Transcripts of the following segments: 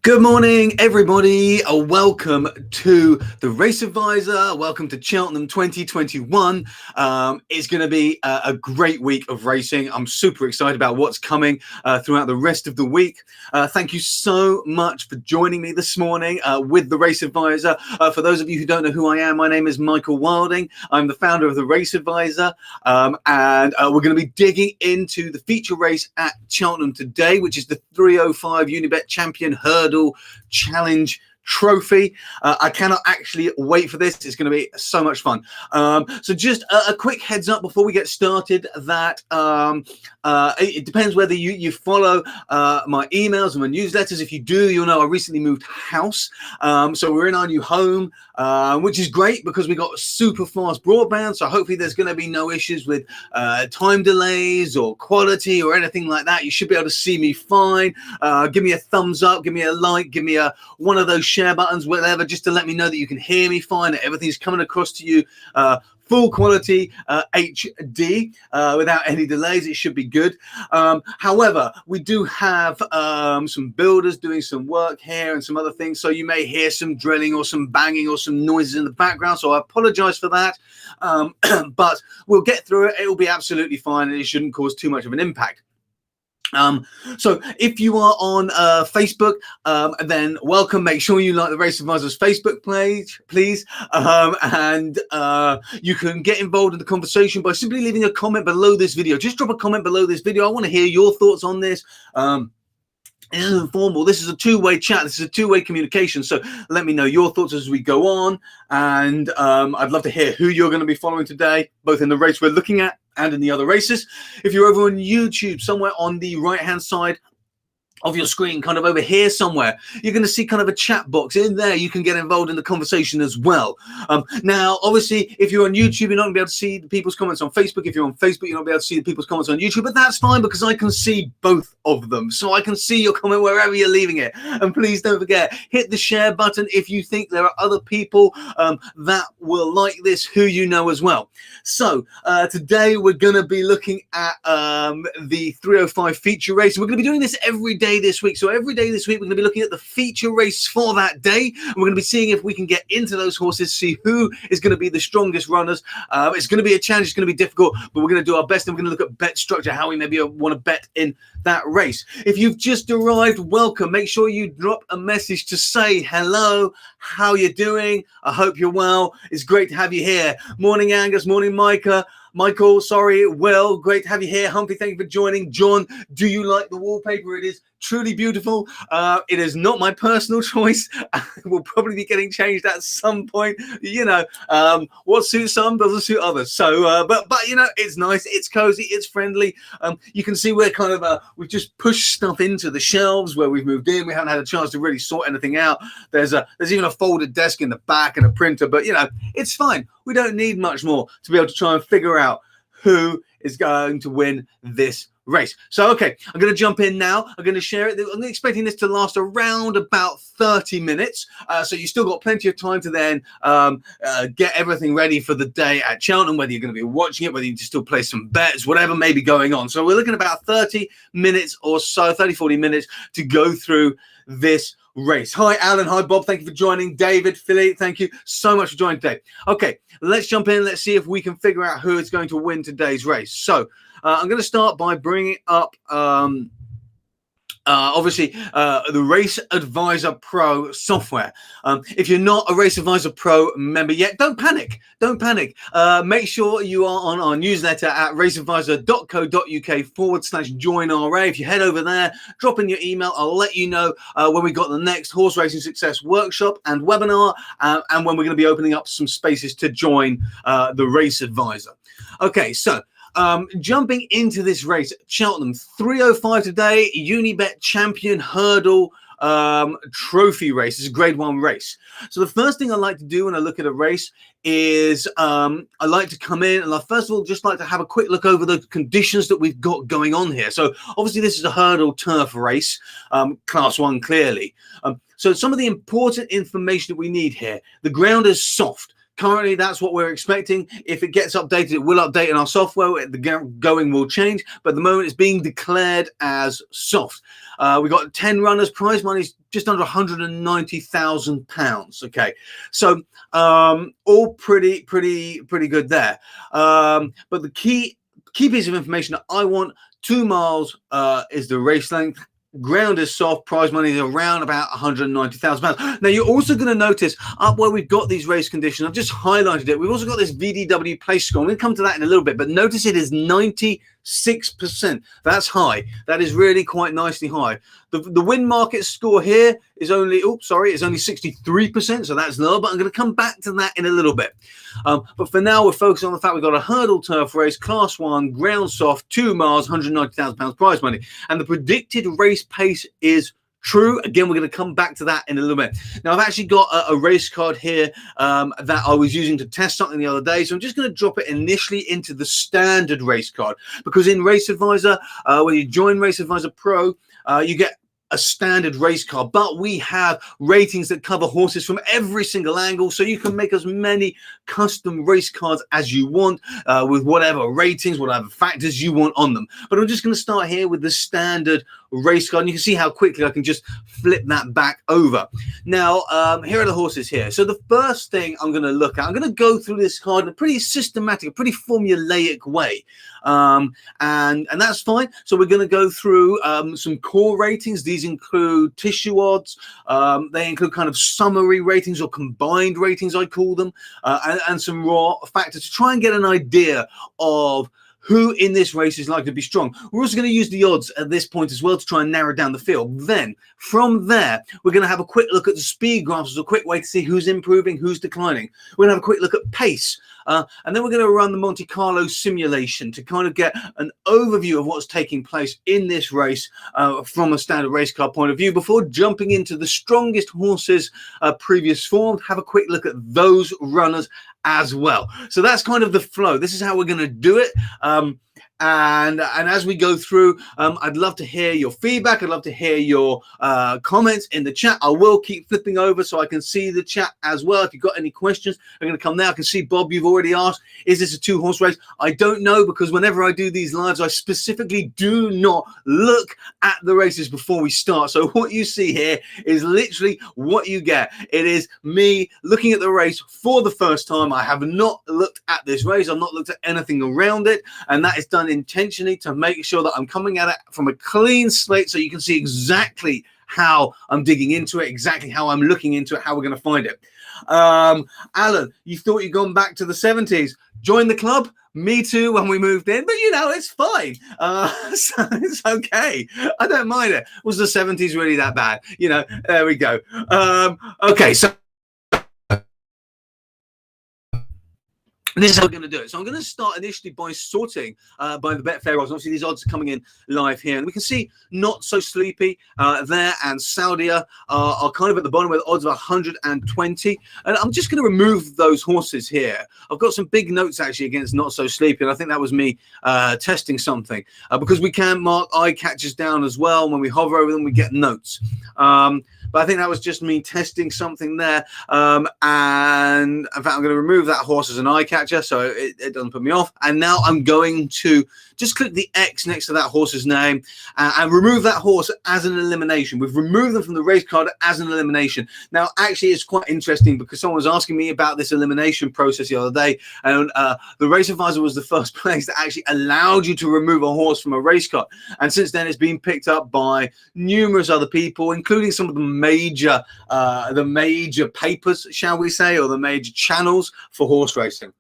Good morning, everybody. Welcome to the Race Advisor. Welcome to Cheltenham 2021. It's going to be a great week of racing. I'm super excited about what's coming throughout the rest of the week. Thank you so much for joining me this morning with the Race Advisor. For those of you who don't know who I am, my name is Michael Wilding. I'm the founder of the Race Advisor, and we're going to be digging into the feature race at Cheltenham today, which is the 305 Unibet Champion Hurdle Challenge Trophy. I cannot actually wait for this. It's going to be so much fun. So just a quick heads up before we get started that it depends whether you follow my emails and my newsletters. If you do, you'll know I recently moved house. So we're in our new home, which is great because we got super fast broadband. So hopefully there's going to be no issues with time delays or quality or anything like that. You should be able to see me fine. Give me a thumbs up, give me a like, give me one of those share buttons, whatever, just to let me know that you can hear me fine, that everything's coming across to you full quality HD without any delays. It should be good. However, we do have some builders doing some work here and some other things, so you may hear some drilling or some banging or some noises in the background, so I apologize for that. But we'll get through it. It will be absolutely fine, and it shouldn't cause too much of an impact. So if you are on Facebook, then welcome. Make sure you like the Race Advisor's Facebook page, please. And you can get involved in the conversation by simply leaving a comment below this video. Just drop a comment below this video. I want to hear your thoughts on this. This is informal. This is a two-way chat. This is a two-way communication. So let me know your thoughts as we go on. And I'd love to hear who you're going to be following today, both in the race we're looking at and in the other races. If you're over on YouTube, somewhere on the right-hand side of your screen, kind of over here somewhere, you're going to see kind of a chat box. In there, you can get involved in the conversation as well. Now, obviously, if you're on YouTube, you're not going to be able to see the people's comments on Facebook. If you're on Facebook, you're not going to be able to see the people's comments on YouTube, but that's fine because I can see both of them. So I can see your comment wherever you're leaving it. And please don't forget, hit the share button if you think there are other people that will like this, who you know as well. So today we're going to be looking at the 305 feature race. We're going to be doing this every day this week. So every day this week, we're going to be looking at the feature race for that day. And we're going to be seeing if we can get into those horses, see who is going to be the strongest runners. It's going to be a challenge. It's going to be difficult, but we're going to do our best. And we're going to look at bet structure, how we maybe want to bet in that race. If you've just arrived, welcome. Make sure you drop a message to say hello, how you're doing. I hope you're well. It's great to have you here. Morning, Angus. Morning, Micah. Michael, sorry, Will, great to have you here. Humphrey, thank you for joining. John, do you like the wallpaper? It is truly beautiful. It is not my personal choice. It will probably be getting changed at some point. You know, what suits some doesn't suit others. So, but you know, it's nice, it's cozy, it's friendly. You can see we're kind of we've just pushed stuff into the shelves where we've moved in. We haven't had a chance to really sort anything out. There's even a folded desk in the back and a printer, but you know, it's fine. We don't need much more to be able to try and figure out who is going to win this race. So, okay, I'm going to jump in now. I'm going to share it. I'm expecting this to last around about 30 minutes. So you still got plenty of time to then get everything ready for the day at Cheltenham, whether you're going to be watching it, whether you just still play some bets, whatever may be going on. So we're looking at about 30 minutes or so, 30, 40 minutes to go through this race. Hi, Alan. Hi, Bob. Thank you for joining. David, Philly, thank you so much for joining today. Okay, let's jump in. Let's see if we can figure out who is going to win today's race. So I'm going to start by bringing up obviously the Race Advisor Pro software. If you're not a Race Advisor Pro member yet, don't panic. Don't panic. Make sure you are on our newsletter at raceadvisor.co.uk/join-RA. If you head over there, drop in your email. I'll let you know when we got the next Horse Racing Success workshop and webinar, and when we're going to be opening up some spaces to join the Race Advisor. Okay, so jumping into this race, Cheltenham 305 today, Unibet Champion Hurdle Trophy race. It's a grade 1 race. So the first thing I like to do when I look at a race is I like to come in and I first of all just like to have a quick look over the conditions that we've got going on here. So obviously this is a hurdle turf race, class 1 clearly. So some of the important information that we need here, the ground is soft. Currently, that's what we're expecting. If it gets updated, it will update in our software. The going will change, but at the moment it's being declared as soft. We got 10 runners. Prize money's just under £190,000. Okay, so all pretty good there. But the key piece of information that I want: 2 miles is the race length. Ground is soft. Prize money is around about £190,000. Now, you're also going to notice up where we've got these race conditions, I've just highlighted it. We've also got this VDW place score. I'm going to come to that in a little bit, but notice it is 96%. That's high. That is really quite nicely high. The win market score here is only, it's only 63%, so that's low, but I'm going to come back to that in a little bit. But for now, we're focusing on the fact we've got a hurdle turf race, class 1, ground soft, 2 miles, £190,000 prize money. And the predicted race pace is true. Again, we're going to come back to that in a little bit. Now, I've actually got a race card here that I was using to test something the other day. So I'm just going to drop it initially into the standard race card, because in Race Advisor, when you join Race Advisor Pro, you get a standard race card, but we have ratings that cover horses from every single angle, so you can make as many custom race cards as you want with whatever ratings, whatever factors you want on them. But I'm just going to start here with the standard race card, and you can see how quickly I can just flip that back over. Now, here are the horses here. So the first thing I'm going to look at, I'm going to go through this card in a pretty systematic, a pretty formulaic way, and that's fine. So we're going to go through some core ratings. These include tissue odds. They include kind of summary ratings or combined ratings, I call them, and some raw factors to try and get an idea of who in this race is likely to be strong. We're also going to use the odds at this point as well to try and narrow down the field. Then, from there, we're going to have a quick look at the speed graphs as a quick way to see who's improving, who's declining. We're going to have a quick look at pace. And then we're going to run the Monte Carlo simulation to kind of get an overview of what's taking place in this race from a standard race car point of view before jumping into the strongest horses previous form. Have a quick look at those runners as well. So that's kind of the flow. This is how we're going to do it. And as we go through, I'd love to hear your feedback. I'd love to hear your comments in the chat. I will keep flipping over so I can see the chat as well. If you've got any questions, I'm going to come now. I can see, Bob, you've already asked, is this a 2-horse race? I don't know, because whenever I do these lives, I specifically do not look at the races before we start. So what you see here is literally what you get. It is me looking at the race for the first time. I have not looked at this race. I've not looked at anything around it. And that is done intentionally to make sure that I'm coming at it from a clean slate, so you can see exactly how I'm digging into it, exactly how I'm looking into it, how we're going to find it. Alan, you thought you'd gone back to the 70s. Join the club. Me too, when we moved in, but it's fine. So it's okay. I don't mind it. Was the 70s really that bad? There we go. Okay, so this is how we're going to do it. So I'm going to start initially by sorting by the Betfair odds. Obviously, these odds are coming in live here. And we can see Not So Sleepy there and Saudia are kind of at the bottom with odds of 120. And I'm just going to remove those horses here. I've got some big notes actually against Not So Sleepy. And I think that was me testing something because we can mark eye catches down as well. When we hover over them, we get notes. But I think that was just me testing something there. And in fact, I'm going to remove that horse as an eye catcher so it doesn't put me off. And now I'm going to just click the X next to that horse's name and remove that horse as an elimination. We've removed them from the race card as an elimination. Now, actually, it's quite interesting because someone was asking me about this elimination process the other day. And the Race Advisor was the first place that actually allowed you to remove a horse from a race card. And since then, it's been picked up by numerous other people, including some of the major papers, shall we say, or the major channels for horse racing.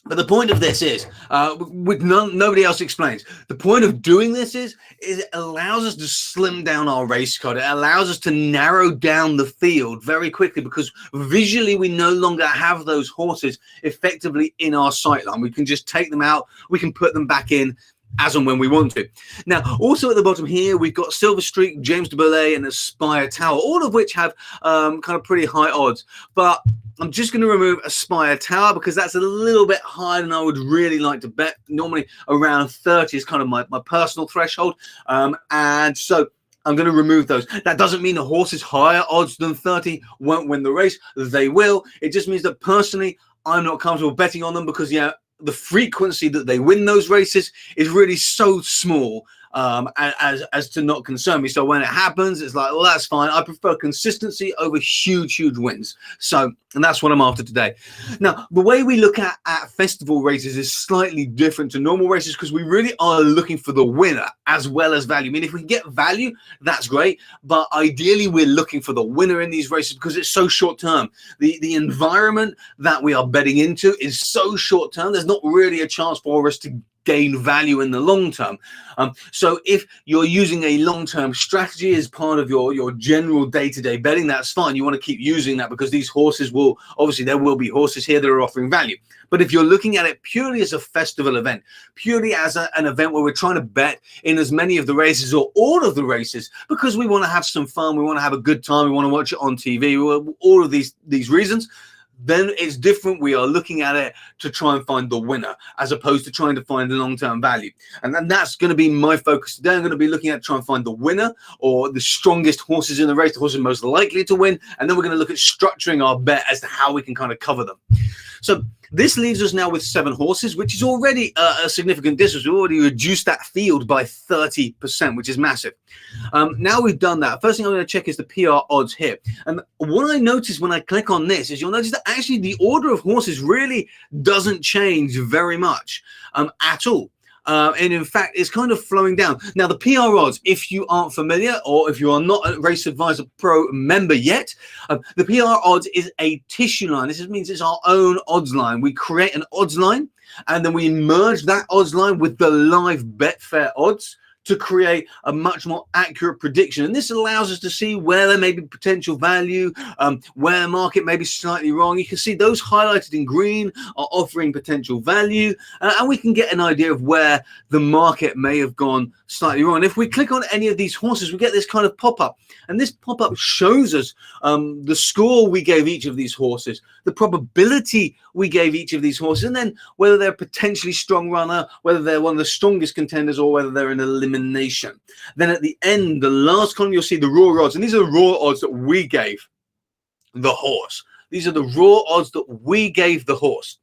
But the point of this is, nobody else explains. The point of doing this is it allows us to slim down our race card. It allows us to narrow down the field very quickly because visually we no longer have those horses effectively in our sight line. We can just take them out. We can put them back in as and when we want to. Now, also at the bottom here, we've got Silver Streak, James de Belay, and Aspire Tower, all of which have kind of pretty high odds. But I'm just going to remove Aspire Tower because that's a little bit higher than I would really like to bet. Normally around 30 is kind of my personal threshold. And so I'm going to remove those. That doesn't mean the horses higher odds than 30 won't win the race. They will. It just means that personally, I'm not comfortable betting on them because, yeah, the frequency that they win those races is really so small as to not concern me. So when it happens, it's like, well, that's fine. I prefer consistency over huge wins. So, and that's what I'm after today. Now, the way we look at festival races is slightly different to normal races because we really are looking for the winner as well as value. I mean, if we can get value, that's great. But ideally, we're looking for the winner in these races because it's so short term. The environment that we are betting into is so short term. There's not really a chance for us to gain value in the long term. So if you're using a long-term strategy as part of your general day-to-day betting, that's fine. You want to keep using that because these horses will, obviously there will be horses here that are offering value. But if you're looking at it purely as a festival event, purely as an event where we're trying to bet in as many of the races or all of the races because we want to have some fun, we want to have a good time, we want to watch it on TV, all of these reasons, then it's different. We are looking at it to try and find the winner as opposed to trying to find the long-term value. And then that's going to be my focus today. I'm going to be looking at trying to find the winner or the strongest horses in the race, the horses most likely to win. And then we're going to look at structuring our bet as to how we can kind of cover them. So this leaves us now with 7 horses, which is already a significant distance. We've already reduced that field by 30%, which is massive. Now we've done that. First thing I'm going to check is the PR odds here. And what I notice when I click on this is you'll notice that actually the order of horses really doesn't change very much at all. And in fact, it's kind of flowing down. Now, the PR odds, if you aren't familiar or if you are not a Race Advisor Pro member yet, the PR odds is a tissue line. This means it's our own odds line. We create an odds line and then we merge that odds line with the live Betfair odds to create a much more accurate prediction. And this allows us to see where there may be potential value, where the market may be slightly wrong. You can see those highlighted in green are offering potential value, and we can get an idea of where the market may have gone slightly wrong. And if we click on any of these horses, we get this kind of pop-up. And this pop-up shows us the score we gave each of these horses, the probability we gave each of these horses, and then whether they're a potentially strong runner, whether they're one of the strongest contenders, or whether they're an elimination. Then at the end, the last column, you'll see the raw odds. And these are the raw odds that we gave the horse. These are the raw odds that we gave the horse.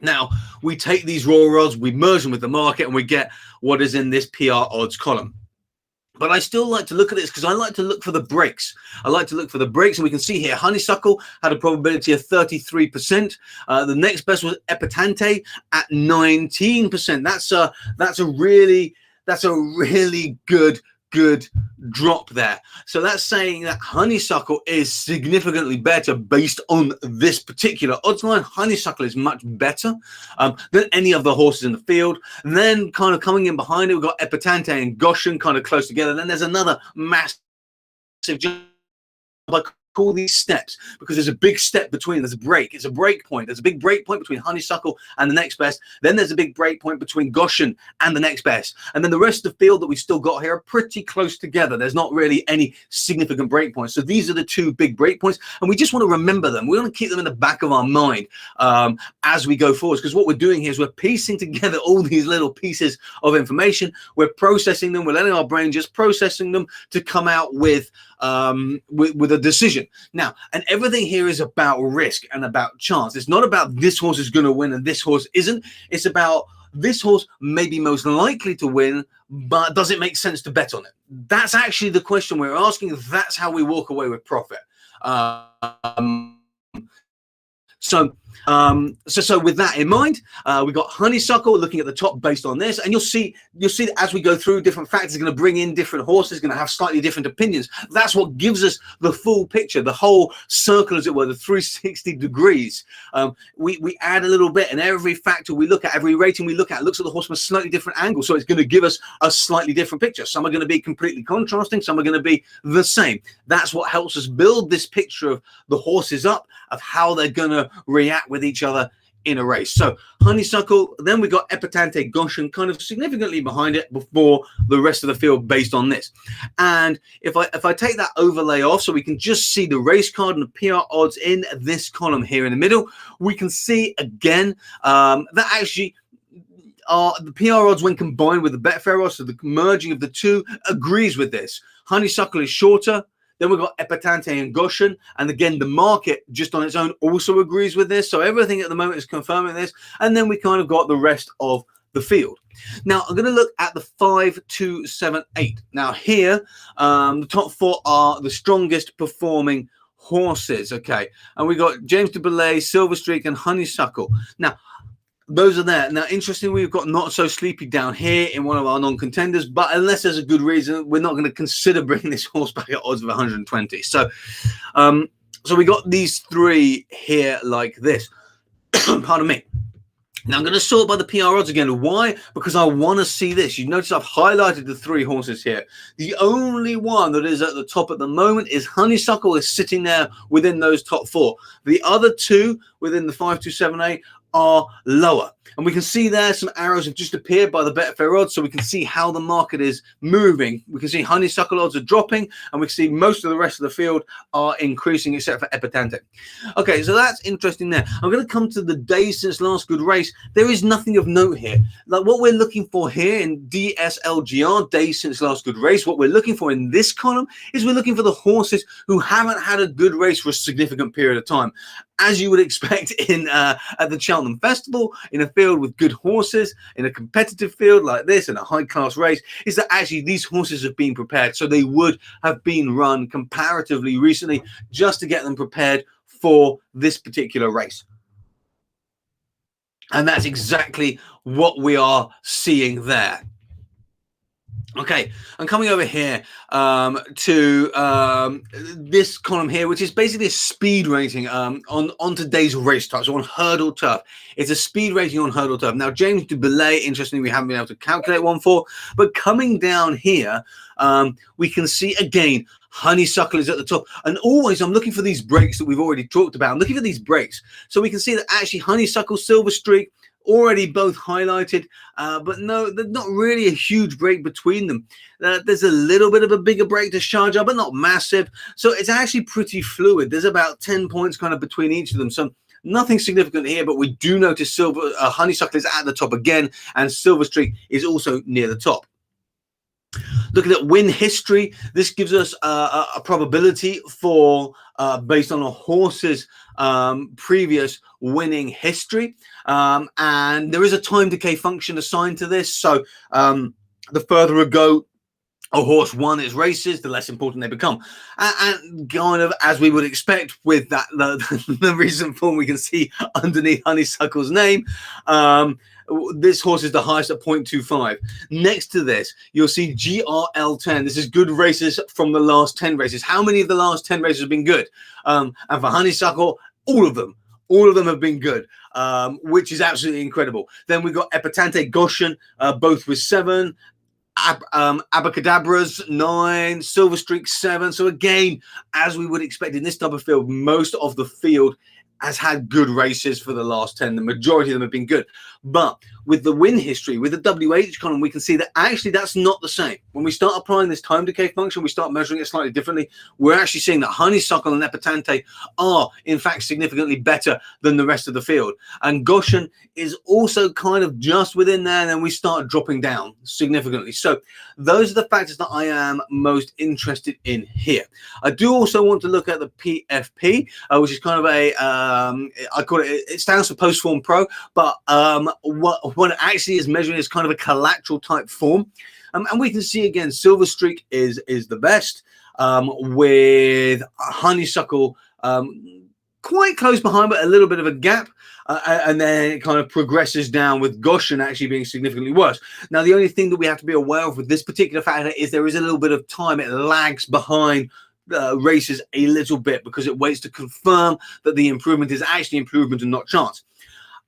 Now, we take these raw odds, we merge them with the market, and we get what is in this PR odds column. But I still like to look at this because I like to look for the breaks. I like to look for the breaks, and we can see here Honeysuckle had a probability of 33%. The next best was Epatante at 19%. That's a really good drop there. So that's saying that Honeysuckle is significantly better based on this particular odds line. Honeysuckle is much better than any of the horses in the field. And then kind of coming in behind it, we've got Epatante and Goshen kind of close together. Then there's another massive jump. I call these steps because there's a big step between. There's a break. It's a break point. There's a big break point between Honeysuckle and the next best. Then there's a big break point between Goshen and the next best. And then the rest of the field that we've still got here are pretty close together. There's not really any significant break points. So these are the 2 big break points, and we just want to remember them. We want to keep them in the back of our mind as we go forward, because what we're doing here is we're piecing together all these little pieces of information. We're processing them. We're letting our brain just processing them to come out with a decision. Now, and everything here is about risk and about chance. It's not about this horse is going to win and this horse isn't. It's about this horse may be most likely to win, but does it make sense to bet on it? That's actually the question we're asking. That's how we walk away with profit. So with that in mind, we've got Honeysuckle looking at the top based on this, and you'll see that as we go through different factors, going to bring in different horses, going to have slightly different opinions. That's what gives us the full picture, the whole circle, as it were, the 360 degrees. We add a little bit, and every factor we look at, every rating we look at, looks at the horse from a slightly different angle. So it's going to give us a slightly different picture. Some are going to be completely contrasting, some are going to be the same. That's what helps us build this picture of the horses up, of how they're going to react with each other in a race. So Honeysuckle, then we got Epatante, Goshen kind of significantly behind it before the rest of the field based on this. And if I take that overlay off so we can just see the race card and the PR odds in this column here in the middle, we can see again that actually the PR odds when combined with the Betfair odds, so the merging of the two agrees with this. Honeysuckle is shorter. Then we've got Epatante and Goshen. And again, the market just on its own also agrees with this. So everything at the moment is confirming this. And then we kind of got the rest of the field. Now, I'm going to look at the 5, 2, 7, 8. Now, here, the top 4 are the strongest performing horses. Okay. And we got James de Belay, Silver Streak, and Honeysuckle. Now, those are there. Now, interestingly, we've got Not So Sleepy down here in one of our non-contenders, but unless there's a good reason, we're not going to consider bringing this horse back at odds of 120. So we got these 3 here like this. Pardon me. Now, I'm going to sort by the PR odds again. Why? Because I want to see this. You notice I've highlighted the 3 horses here. The only one that is at the top at the moment is Honeysuckle, is sitting there within those top 4. The other 2 within the 5, 2, 7, 8 are lower. And we can see there some arrows have just appeared by the Betfair odds, so we can see how the market is moving. We can see Honeysuckle odds are dropping, and we can see most of the rest of the field are increasing, except for Epatante. Okay, so that's interesting there. I'm going to come to the days since last good race. There is nothing of note here. Like what we're looking for here in DSLGR, days since last good race, what we're looking for in this column is we're looking for the horses who haven't had a good race for a significant period of time. As you would expect in at the Cheltenham Festival, in a field with good horses, in a competitive field like this, in a high-class race, is that actually these horses have been prepared. So they would have been run comparatively recently just to get them prepared for this particular race. And that's exactly what we are seeing there. Okay, I'm coming over here to this column here, which is basically a speed rating on today's race type, so on hurdle turf. It's a speed rating on hurdle turf. Now, James de Belay, interestingly, we haven't been able to calculate one for, but coming down here, we can see again, Honeysuckle is at the top. And always, I'm looking for these breaks that we've already talked about. I'm looking for these breaks. So we can see that actually Honeysuckle, Silver Streak, already both highlighted, but no, there's not really a huge break between them. There's a little bit of a bigger break to Sharjah, but not massive. So it's actually pretty fluid. There's about 10 points kind of between each of them. So nothing significant here, but we do notice Honeysuckle is at the top again, and Silver Streak is also near the top. Looking at win history, this gives us a probability for based on a horse's previous winning history, and there is a time decay function assigned to this. So the further ago a horse won its races, the less important they become, and kind of as we would expect with that the recent form we can see underneath Honeysuckle's name. This horse is the highest at 0.25. Next to this, you'll see GRL10. This is good races from the last 10 races. How many of the last 10 races have been good? And for Honeysuckle, all of them. All of them have been good, which is absolutely incredible. Then we've got Epatante, Goshen, both with 7. Abacadabra's 9, Silver Streak 7. So again, as we would expect in this type of field, most of the field has had good races for the last 10. The majority of them have been good. But with the win history, with the WH column, we can see that actually that's not the same. When we start applying this time decay function, we start measuring it slightly differently. We're actually seeing that Honeysuckle and Epatante are, in fact, significantly better than the rest of the field. And Goshen is also kind of just within there, and then we start dropping down significantly. So those are the factors that I am most interested in here. I do also want to look at the PFP, which is kind of a, I call it stands for Post Form Pro, but what it actually is measuring is kind of a collateral type form. And we can see again, Silver Streak is the best, with Honeysuckle quite close behind, but a little bit of a gap. And then it kind of progresses down with Goshen actually being significantly worse. Now, the only thing that we have to be aware of with this particular factor is there is a little bit of time. It lags behind races a little bit because it waits to confirm that the improvement is actually improvement and not chance.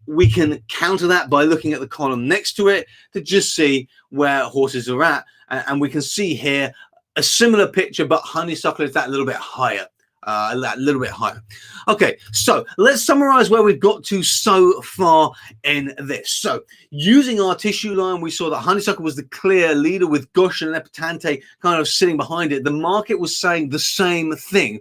We can counter that by looking at the column next to it to just see where horses are at. And we can see here a similar picture, but Honeysuckle is that little bit higher. a little bit higher. Okay, so let's summarize where we've got to so far in this. So using our tissue line, we saw that Honeysuckle was the clear leader with Goshen and Epatante kind of sitting behind it. The market was saying the same thing.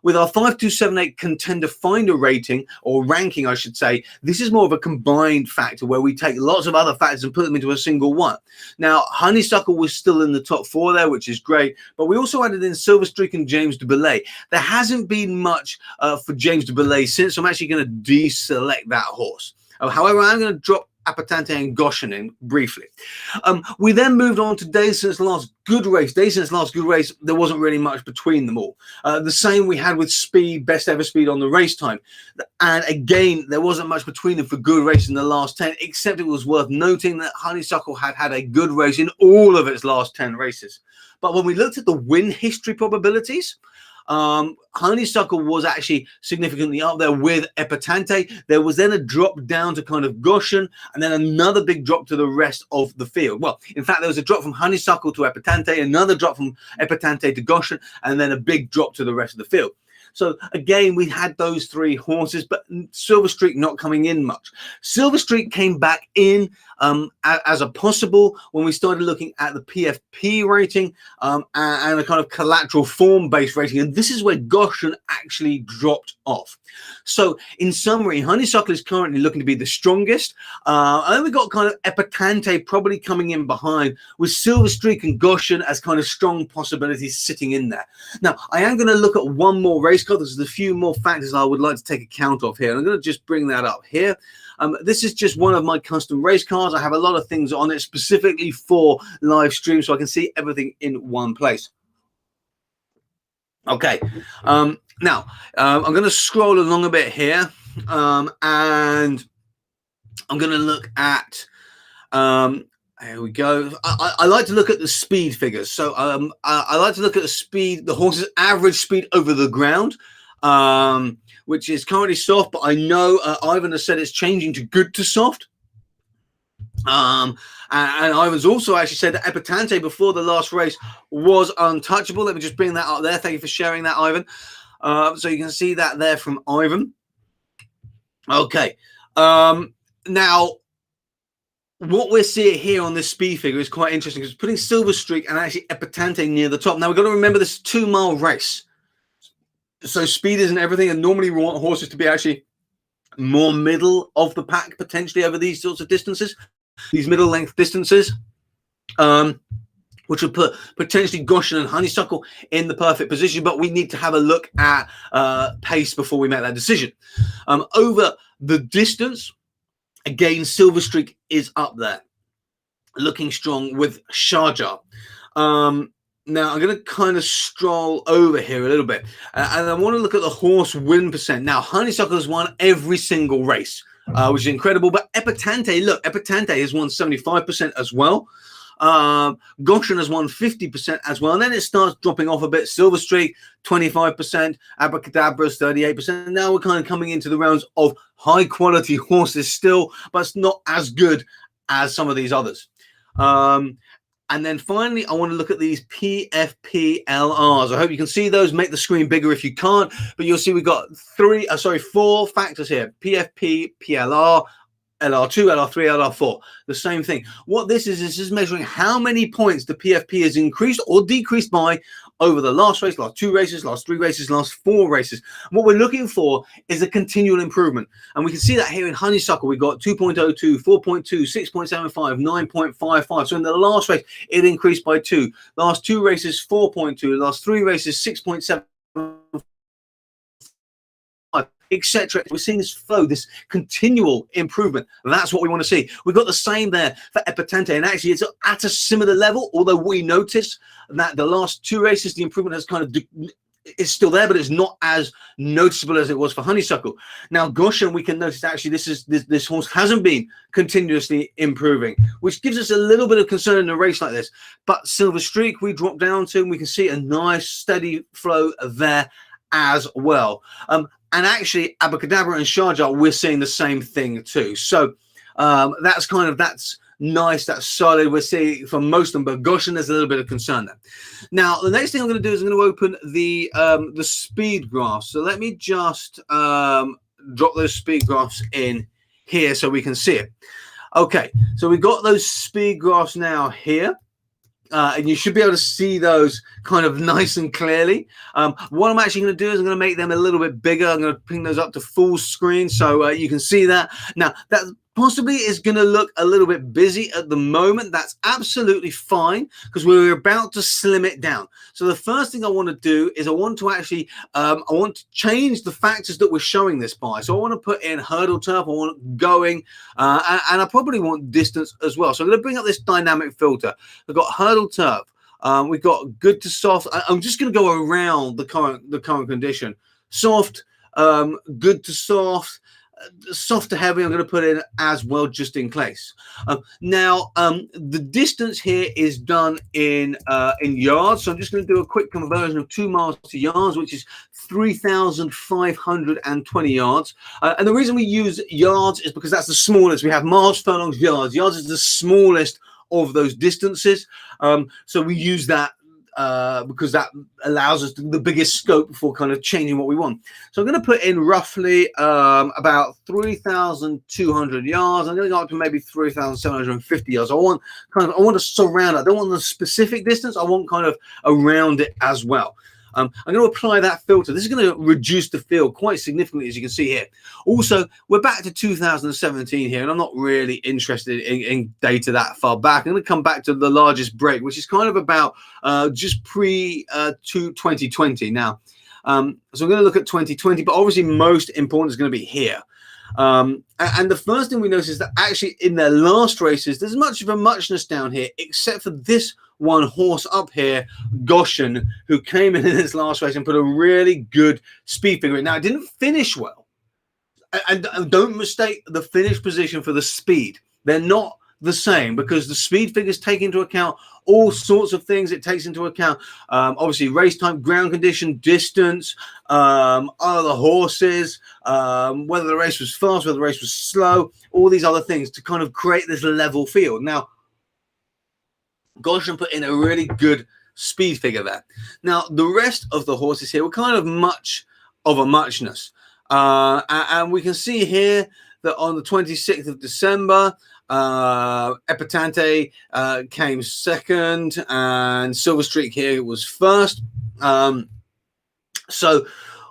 With our 5278 contender finder rating, or ranking, I should say, this is more of a combined factor where we take lots of other factors and put them into a single one. Now, Honeysuckle was still in the top 4 there, which is great, but we also added in Silver Streak and James de Belay. There hasn't been much for James de Belay since. I'm actually going to deselect that horse. However, I'm going to drop Epatante and Goshen in briefly. We then moved on to Dayson's last good race. Dayson's last good race, there wasn't really much between them all. The same we had with Speed, best ever Speed on the race time. And again, there wasn't much between them for good race in the last 10, except it was worth noting that Honeysuckle had had a good race in all of its last 10 races. But when we looked at the win history probabilities, Honeysuckle was actually significantly up there with Epatante. There was then a drop down to kind of Goshen, and then another big drop to the rest of the field. Well, in fact, there was a drop from Honeysuckle to Epatante, another drop from Epatante to Goshen, and then a big drop to the rest of the field. So again, we had those 3 horses, but Silver Streak not coming in much. Silver Streak came back in as a possible when we started looking at the PFP rating and a kind of collateral form-based rating. And this is where Goshen actually dropped off. So in summary, Honeysuckle is currently looking to be the strongest. And then we got kind of Epatante probably coming in behind, with Silver Streak and Goshen as kind of strong possibilities sitting in there. Now, I am going to look at one more race card. There's a few more factors I would like to take account of here. And I'm going to just bring that up here. This is just one of my custom race cards. I have a lot of things on it specifically for live stream, so I can see everything in one place. Okay. Now, I'm going to scroll along a bit here, and I'm going to look at, here we go. I like to look at the speed figures. So I like to look at the speed, the horse's average speed over the ground, which is currently soft, but I know Ivan has said it's changing to good to soft. And Ivan's also actually said that Epatante before the last race was untouchable. Let me just bring that up there. Thank you for sharing that, Ivan. So you can see that there from Ivan. Okay. Now, what we're seeing here on this speed figure is quite interesting, because putting Silver Streak and actually Epatante near the top. Now, we've got to remember this 2-mile race. So speed isn't everything, and normally we want horses to be actually more middle of the pack potentially over these sorts of distances, these middle length distances, which would put potentially Goshen and Honeysuckle in the perfect position. But we need to have a look at pace before we make that decision. Over the distance, again, Silver Streak is up there, looking strong with Sharjah. Now, I'm going to kind of stroll over here a little bit, and I want to look at the horse win percent. Now, Honeysuckle has won every single race, which is incredible. But Epatante, look, Epatante has won 75% as well. Goshen has won 50% as well. And then it starts dropping off a bit. Silver Streak, 25%. Abracadabra's 38%. Now we're kind of coming into the rounds of high-quality horses still, but it's not as good as some of these others. And then finally, I want to look at these PFPLRs. I hope you can see those. Make the screen bigger if you can't. But you'll see we've got 4 factors here. PFP, PLR, LR2, LR3, LR4. The same thing. What this is measuring how many points the PFP has increased or decreased by over the last race, last 2 races, last 3 races, last 4 races. And what we're looking for is a continual improvement. And we can see that here in Honeysuckle, we got 2.02, 4.2, 6.75, 9.55. So in the last race, it increased by 2. Last 2 races, 4.2. Last 3 races, 6.7. Etc. We're seeing this flow, this continual improvement. That's what we want to see. We've got the same there for Epatante, and actually it's at a similar level, although we notice that the last 2 races, the improvement has kind of it's still there, but it's not as noticeable as it was for Honeysuckle. Now, Goshen, we can notice actually this horse hasn't been continuously improving, which gives us a little bit of concern in a race like this. But Silver Streak, we drop down to, and we can see a nice steady flow there as well. And actually, Abracadabra and Sharjah, we're seeing the same thing too. So that's nice, that's solid. We're seeing from most of them, but Goshen, there's a little bit of concern there. Now, the next thing I'm going to do is I'm going to open the speed graphs. So let me just drop those speed graphs in here so we can see it. Okay, so we've got those speed graphs now here. And you should be able to see those kind of nice and clearly. What I'm actually going to do is I'm going to make them a little bit bigger. I'm going to bring those up to full screen so you can see that. Now, that possibly is going to look a little bit busy at the moment. That's absolutely fine because we're about to slim it down. So the first thing I want to do is I want to actually, I want to change the factors that we're showing this by. So I want to put in hurdle turf, I want going, and I probably want distance as well. So I'm going to bring up this dynamic filter. I've got hurdle turf. We've got good to soft. I'm just going to go around the current condition. Soft, good to soft. Soft to heavy, I'm going to put in as well, just in case. Now, the distance here is done in yards, so I'm just going to do a quick conversion of 2 miles to yards, which is 3,520 yards. And the reason we use yards is because that's the smallest. We have miles, furlongs, yards. Yards is the smallest of those distances, so we use that because that allows us the biggest scope for kind of changing what we want. So I'm going to put in roughly about 3,200 yards. I'm going to go up to maybe 3,750 yards. I want to surround it. I don't want the specific distance. I want kind of around it as well. I'm going to apply that filter. This is going to reduce the field quite significantly, as you can see here. Also, we're back to 2017 here, and I'm not really interested in data that far back. I'm going to come back to the largest break, which is kind of about just pre-2020 now. So we're going to look at 2020, but obviously most important is going to be here. And the first thing we notice is that actually in their last races, there's much of a muchness down here, except for this one horse up here, Goshen, who came in his last race and put a really good speed figure in. Now, it didn't finish well. And don't mistake the finish position for the speed. They're not the same because the speed figures take into account all sorts of things. It takes into account, obviously, race time, ground condition, distance, other horses, whether the race was fast, whether the race was slow, all these other things to kind of create this level field. Now, Goshen put in a really good speed figure there. Now, the rest of the horses here were kind of much of a muchness. And we can see here that on the 26th of December, Epatante came second, and Silver Streak here was first. So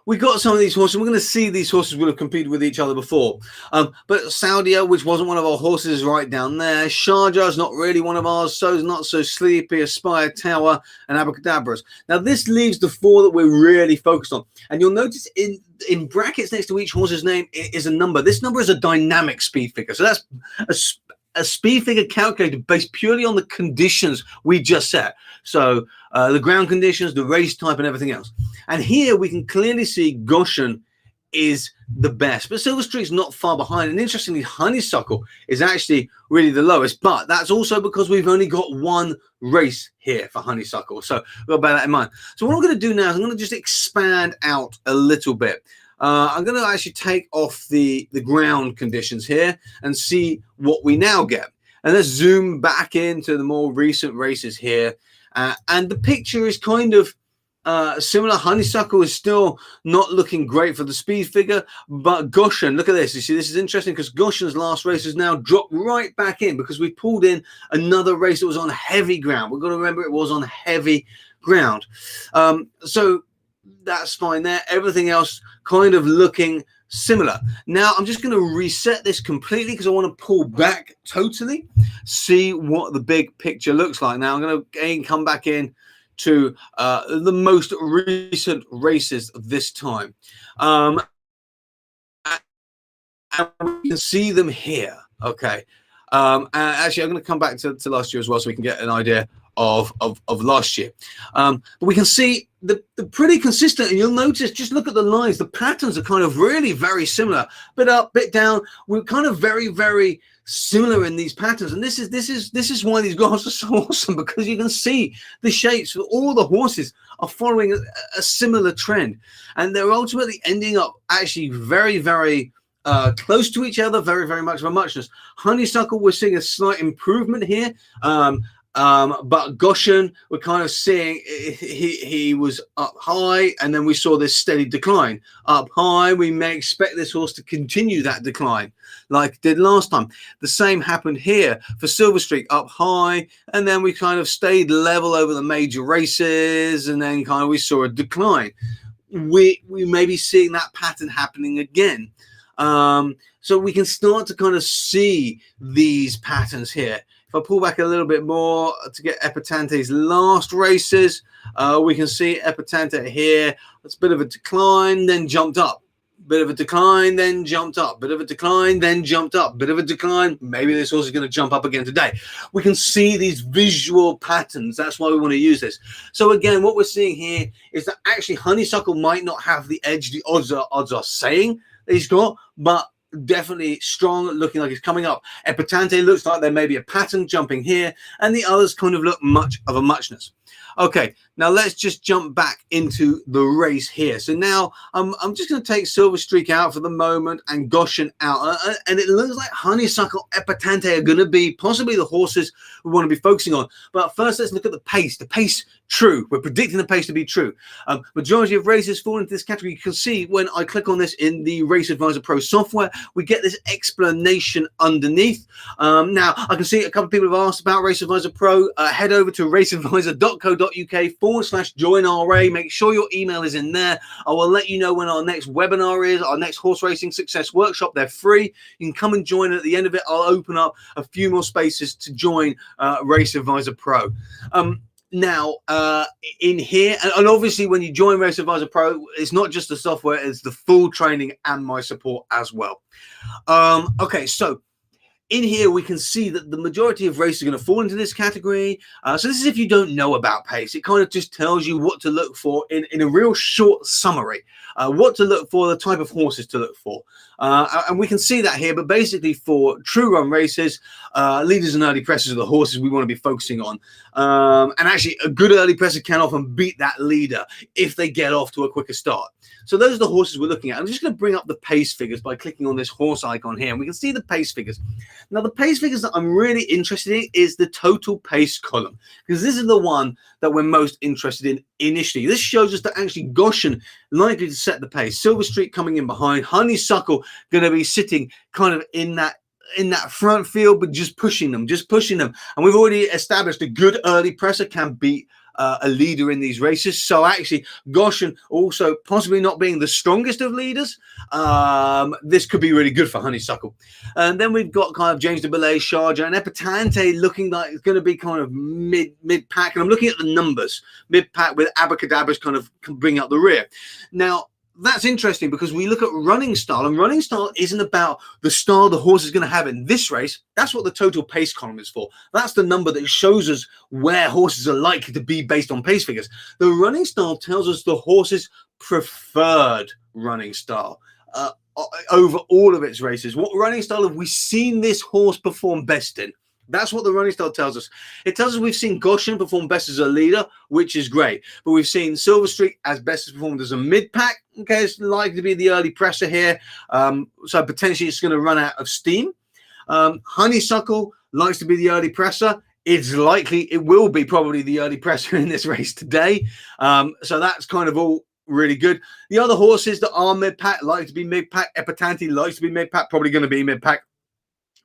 we got some of these horses. We're going to see these horses will have competed with each other before. But Saudia, which wasn't one of our horses, is right down there. Sharjah is not really one of ours. So is Not So Sleepy, Aspire Tower, and Abracadabras. Now, this leaves the 4 that we're really focused on. And you'll notice in brackets next to each horse's name is a number. This number is a dynamic speed figure. So that's a speed figure calculated based purely on the conditions we just set. So the ground conditions, the race type, and everything else. And here we can clearly see Goshen is the best, but Silver Streak's not far behind. And interestingly, Honeysuckle is actually really the lowest, but that's also because we've only got one race here for Honeysuckle. So we'll bear that in mind. So what I'm going to do now is I'm going to just expand out a little bit. I'm going to actually take off the ground conditions here and see what we now get. And let's zoom back into the more recent races here. And the picture is kind of similar. Honeysuckle is still not looking great for the speed figure, but Goshen, look at this. You see, this is interesting because Goshen's last race has now dropped right back in because we pulled in another race that was on heavy ground. We've got to remember it was on heavy ground. So that's fine there. Everything else kind of looking similar. Now I'm just going to reset this completely because I want to pull back totally, see what the big picture looks like. Now I'm going to again come back in to the most recent races of this time. And we can see them here. Okay. And actually, I'm going to come back to last year as well so we can get an idea of last year. But we can see the pretty consistent, and you'll notice, just look at the lines, the patterns are kind of really very similar. Bit up, bit down. We're kind of very, very similar in these patterns. And this is why these graphs are so awesome, because you can see the shapes for all the horses are following a similar trend. And they're ultimately ending up actually very, very close to each other, very, very much of a muchness. Honeysuckle, we're seeing a slight improvement here. But Goshen, we're kind of seeing he was up high, and then we saw this steady decline. Up high, we may expect this horse to continue that decline like it did last time. The same happened here for Silver Streak, up high, and then we kind of stayed level over the major races, and then kind of we saw a decline. We may be seeing that pattern happening again. So we can start to kind of see these patterns here. If I pull back a little bit more to get Epitante's last races, we can see Epitante here. It's a bit of a decline, then jumped up. Bit of a decline, then jumped up. Bit of a decline, then jumped up. Bit of a decline. Maybe this horse is going to jump up again today. We can see these visual patterns. That's why we want to use this. So again, what we're seeing here is that actually Honeysuckle might not have the edge the odds are saying that he's got, but definitely strong, looking like it's coming up. Epitante looks like there may be a pattern jumping here, and the others kind of look much of a muchness. Okay, now let's just jump back into the race here. So now I'm just going to take Silver Streak out for the moment and Goshen out. And it looks like Honeysuckle, Epitante are going to be possibly the horses we want to be focusing on. But first, let's look at the pace. The pace, true. We're predicting the pace to be true. Majority of races fall into this category. You can see when I click on this in the Race Advisor Pro software, we get this explanation underneath. Now, I can see a couple of people have asked about Race Advisor Pro. Head over to raceadvisor.co.uk/join RA. Make sure your email is in there. I will let you know when our next webinar is, our next horse racing success workshop. They're free. You can come and join. At the end of it, I'll open up a few more spaces to join Race Advisor Pro. Now, in here, and obviously when you join Race Advisor Pro, it's not just the software, it's the full training and my support as well. Okay, so in here, we can see that the majority of races are going to fall into this category. So this is if you don't know about pace. It kind of just tells you what to look for in a real short summary, what to look for, the type of horses to look for. And we can see that here. But basically for true run races, leaders and early pressers are the horses we want to be focusing on. And actually, a good early presser can often beat that leader if they get off to a quicker start. So those are the horses we're looking at. I'm just going to bring up the pace figures by clicking on this horse icon here. And we can see the pace figures. Now, the pace figures that I'm really interested in is the total pace column, because this is the one that we're most interested in initially. This shows us that actually Goshen likely to set the pace. Silver Streak coming in behind. Honeysuckle going to be sitting kind of in that front field, but just pushing them. And we've already established a good early presser can beat a leader in these races. So actually Goshen also possibly not being the strongest of leaders, this could be really good for Honeysuckle. And then we've got kind of James de Belay, Sharjah, and Epitante looking like it's going to be kind of mid-pack. And I'm looking at the numbers, mid-pack with Abacadabras kind of bringing up the rear. Now, that's interesting because we look at running style, and running style isn't about the style the horse is going to have in this race. That's what the total pace column is for. That's the number that shows us where horses are likely to be based on pace figures. The running style tells us the horse's preferred running style over all of its races. What running style have we seen this horse perform best in? That's what the running style tells us. It tells us we've seen Goshen perform best as a leader, which is great. But we've seen Silver Streak as best as performed as a mid-pack. Okay, it's likely to be the early presser here. So potentially it's going to run out of steam. Honeysuckle likes to be the early presser. It's likely it will be probably the early presser in this race today. So that's kind of all really good. The other horses that are mid-pack like to be mid-pack. Epitante likes to be mid-pack, probably going to be mid-pack.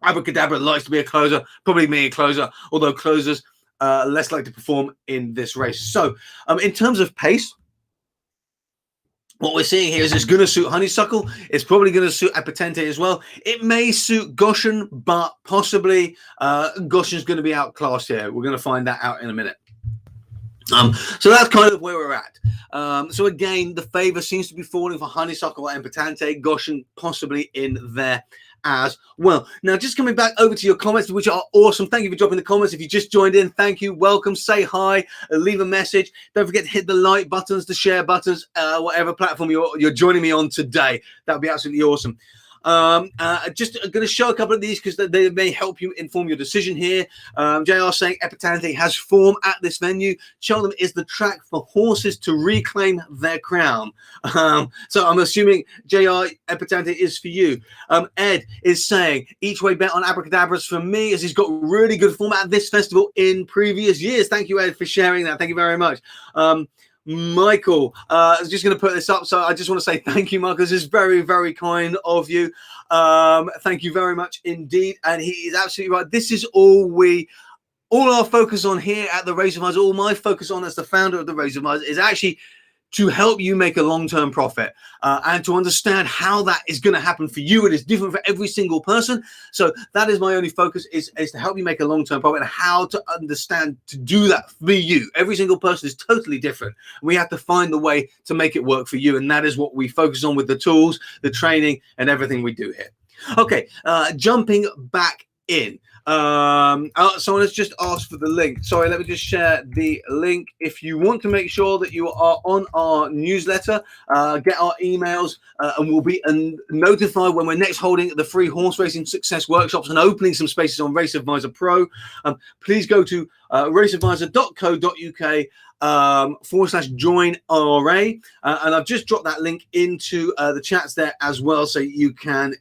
Abacadabra likes to be a closer, probably me a closer, although closers less likely to perform in this race. So in terms of pace, what we're seeing here is it's going to suit Honeysuckle. It's probably going to suit Epitante as well. It may suit Goshen, but possibly Goshen's going to be outclassed here. We're going to find that out in a minute. So that's kind of where we're at. So again, the favor seems to be falling for Honeysuckle and Epitante. Goshen possibly in there as well. Now, just coming back over to your comments, which are awesome. Thank you for dropping the comments. If you just joined in, thank you. Welcome. Say hi. Leave a message. Don't forget to hit the like buttons, the share buttons, whatever platform you're joining me on today. That would be absolutely awesome. Just going to show a couple of these because they may help you inform your decision here. JR saying Epatante has form at this venue. Cheltenham is the track for horses to reclaim their crown. So I'm assuming JR Epatante is for you. Ed is saying each way bet on Abracadabras for me, as he's got really good form at this festival in previous years. Thank you, Ed, for sharing that. Thank you very much. Michael, I was just going to put this up, so I just want to say thank you, Michael. This is very, very kind of you. Thank you very much indeed. And he is absolutely right. This is all our focus on here at the Race Advisor, all my focus on as the founder of the Race Advisor is actually to help you make a long-term profit and to understand how that is going to happen for you. It is different for every single person. So that is my only focus is to help you make a long-term profit and how to understand to do that for you. Every single person is totally different. We have to find the way to make it work for you. And that is what we focus on with the tools, the training, and everything we do here. Okay, jumping back in. Someone has just asked for the link. Sorry, let me just share the link. If you want to make sure that you are on our newsletter, get our emails, and we'll be notified when we're next holding the free horse racing success workshops and opening some spaces on Race Advisor Pro. Please go to raceadvisor.co.uk /join RA, and I've just dropped that link into the chats there as well, so you can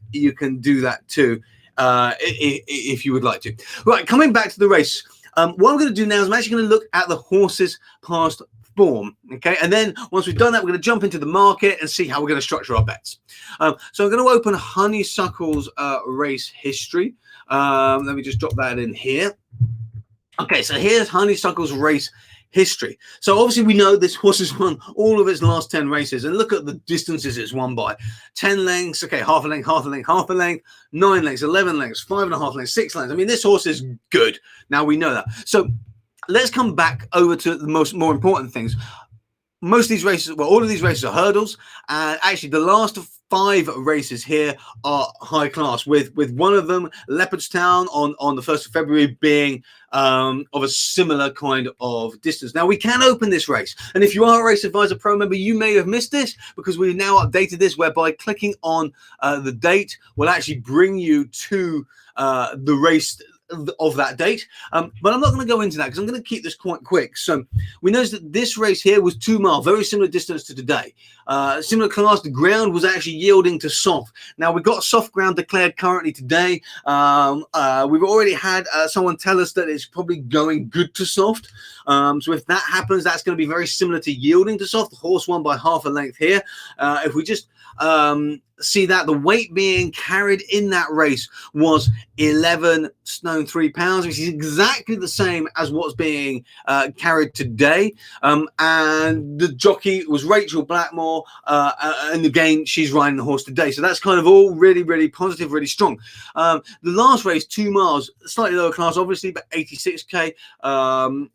do that too. If you would like to. Right, coming back to the race, what I'm going to do now is I'm actually going to look at the horses' past form, okay? And then once we've done that, we're going to jump into the market and see how we're going to structure our bets. So I'm going to open Honeysuckle's race history. Let me just drop that in here. Okay, so here's Honeysuckle's race history. So obviously we know this horse has won all of its last 10 races, and look at the distances it's won by. 10 lengths, okay, half a length, half a length, half a length, 9 lengths, 11 lengths, 5.5 lengths, 6 lengths. I mean, this horse is good. Now we know that. So let's come back over to the more important things. Most of these races, well, all of these races are hurdles, and actually the last 5 races here are high class, with one of them, Leopardstown, on the 1st of February being of a similar kind of distance. Now, we can open this race, and if you are a Race Advisor Pro member, you may have missed this because we've now updated this, whereby clicking on the date will actually bring you to the race of that date, but I'm not going to go into that because I'm going to keep this quite quick. So we noticed that this race here was 2 mile, very similar distance to today. Similar class, the ground was actually yielding to soft. Now we've got soft ground declared currently today. We've already had someone tell us that it's probably going good to soft. So if that happens, that's going to be very similar to yielding to soft. The horse won by half a length here. If we just see that the weight being carried in that race was 11 stone 3 pounds, which is exactly the same as what's being carried today. And the jockey was Rachel Blackmore, and again, she's riding the horse today. So that's kind of all really, really positive, really strong. The last race, 2 miles, slightly lower class, obviously, but 86k,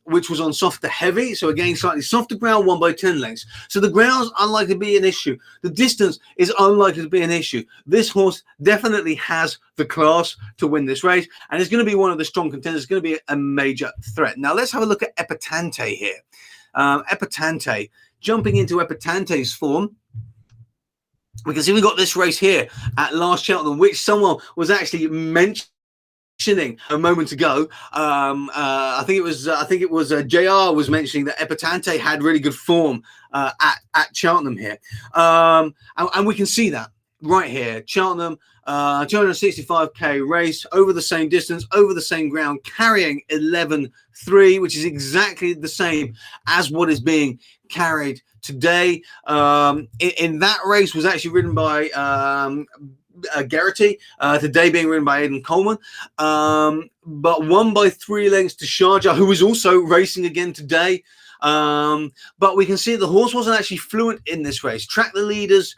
which was on soft to heavy. So again, slightly softer ground, won by 10 lengths. So the ground's unlikely to be an issue. The distance is unlikely to be an issue. This horse definitely has the class to win this race, and it's going to be one of the strong contenders. It's going to be a major threat. Now let's have a look at Epatante here. Epatante, jumping into Epatante's form, we can see we got this race here at last Cheltenham, which someone was actually mentioning a moment ago. I think it was JR was mentioning that Epatante had really good form at Cheltenham here, and we can see that right here. Cheltenham, 265k race, over the same distance, over the same ground, carrying 11.3, which is exactly the same as what is being carried today. In that race was actually ridden by Geraghty, today being ridden by Aidan Coleman, but won by 3 lengths to Sharjah, who was also racing again today. But we can see the horse wasn't actually fluent in this race. Tracked the leaders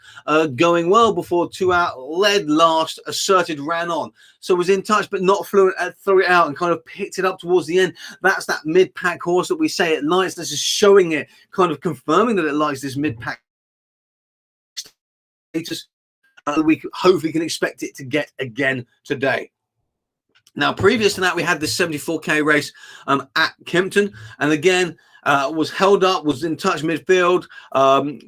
going well before 2 out, led last, asserted, ran on. So was in touch, but not fluent at 3 out, and kind of picked it up towards the end. That's that mid-pack horse that we say it likes. This is showing it, kind of confirming that it likes this mid-pack status. We hopefully can expect it to get again today. Now, previous to that, we had this 74k race at Kempton, and again, was held up, was in touch midfield,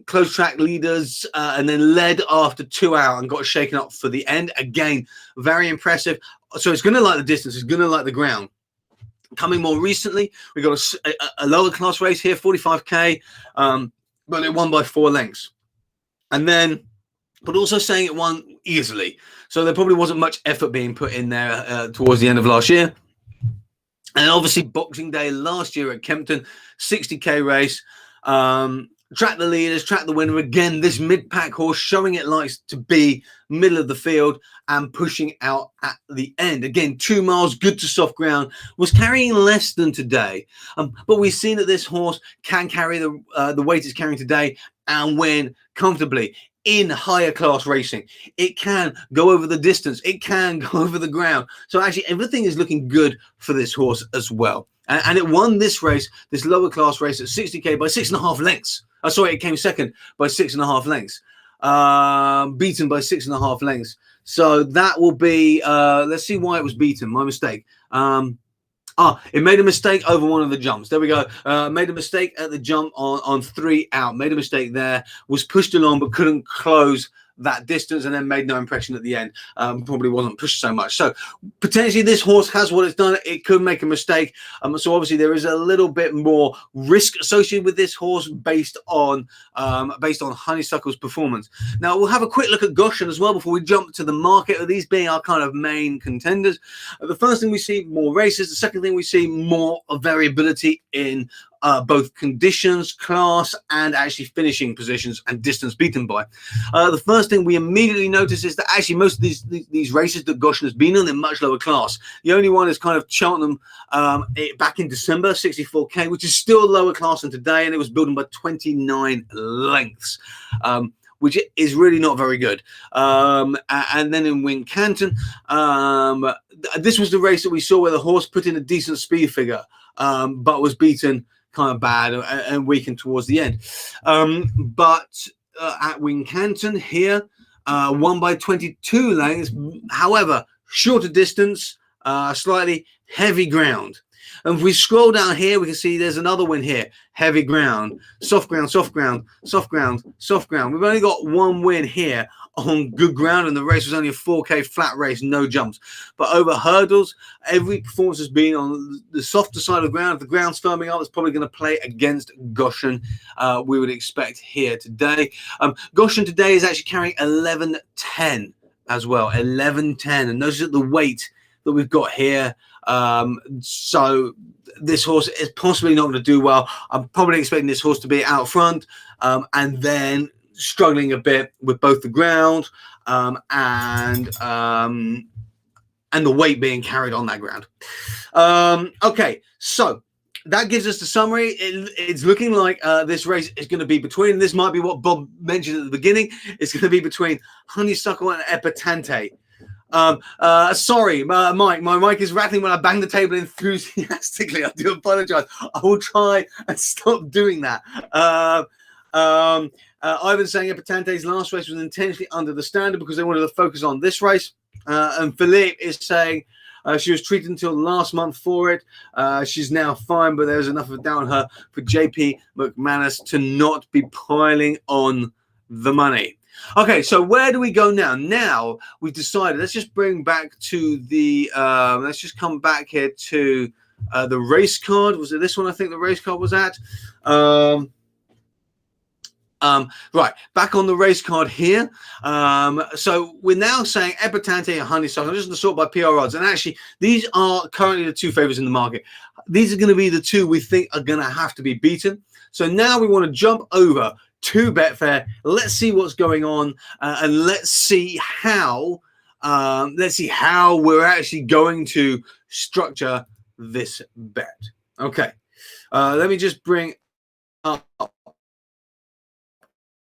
close track leaders, and then led after 2 out and got shaken up for the end. Again, very impressive. So it's going to like the distance, it's going to like the ground. Coming more recently, we got a lower class race here, 45k, but it won by 4 lengths. And then, but also saying it won easily. So there probably wasn't much effort being put in there towards the end of last year. And obviously Boxing Day last year at Kempton, 60k race, track the leaders, track the winner. Again, this mid-pack horse showing it likes to be middle of the field and pushing out at the end. Again, 2 miles, good to soft ground, was carrying less than today. But we've seen that this horse can carry the weight it's carrying today and win comfortably in higher class racing. It can go over the distance. It can go over the ground. So actually everything is looking good for this horse as well. And it won this race, this lower class race at 60k by 6.5 lengths. Sorry, it came second by 6.5 lengths. Beaten by 6.5 lengths. So that will be, let's see why it was beaten. My mistake. It made a mistake over one of the jumps. There we go. Made a mistake at the jump on 3 out. Made a mistake there. Was pushed along but couldn't close that distance and then made no impression at the end. Probably wasn't pushed so much. So potentially this horse has what it's done. It could make a mistake. So obviously there is a little bit more risk associated with this horse based on Honeysuckle's performance. Now we'll have a quick look at Goshen as well before we jump to the market. These being our kind of main contenders. The first thing we see, more races. The second thing we see, more variability in both conditions, class, and actually finishing positions and distance beaten by. The first thing we immediately notice is that actually most of these races that Goshen has been on, they're much lower class. The only one is kind of Cheltenham back in December, 64k, which is still lower class than today, and it was built by 29 lengths. Which is really not very good. And then in Wincanton, this was the race that we saw where the horse put in a decent speed figure, but was beaten kind of bad and weakened towards the end. But at Wincanton here, won by 22 lengths. However, shorter distance, slightly heavy ground. And if we scroll down here, we can see there's another win here. Heavy ground, soft ground, soft ground, soft ground, soft ground. We've only got one win here on good ground, and the race was only a 4k flat race, no jumps. But over hurdles, every performance has been on the softer side of the ground. If the ground's firming up, it's probably going to play against Goshen, we would expect here today. Goshen today is actually carrying 11.10 as well, 11.10. And notice that the weight that we've got here. So this horse is possibly not going to do well. I'm probably expecting this horse to be out front and then struggling a bit with both the ground and the weight being carried on that ground. Okay, so that gives us the summary. It's looking like this race is going to be between, this might be what Bob mentioned at the beginning, it's going to be between Honeysuckle and Epatante. Sorry, Mike, my mic is rattling when I bang the table enthusiastically. I do apologize. I will try and stop doing that. Ivan's saying Epatante's last race was intentionally under the standard because they wanted to focus on this race. And Philippe is saying she was treated until last month for it. She's now fine, but there's enough of a doubt on her for JP McManus to not be piling on the money. Okay, so where do we go now? Now we've decided, let's just bring back to the, let's just come back here to the race card. Was it this one? I think the race card was at. Right, back on the race card here. So we're now saying Epatante and Honeysuckle. I'm just going to sort by PR odds. And actually, these are currently the two favorites in the market. These are going to be the two we think are going to have to be beaten. So now we want to jump over to Betfair. Let's see what's going on, and let's see how we're actually going to structure this bet. Okay, let me just bring up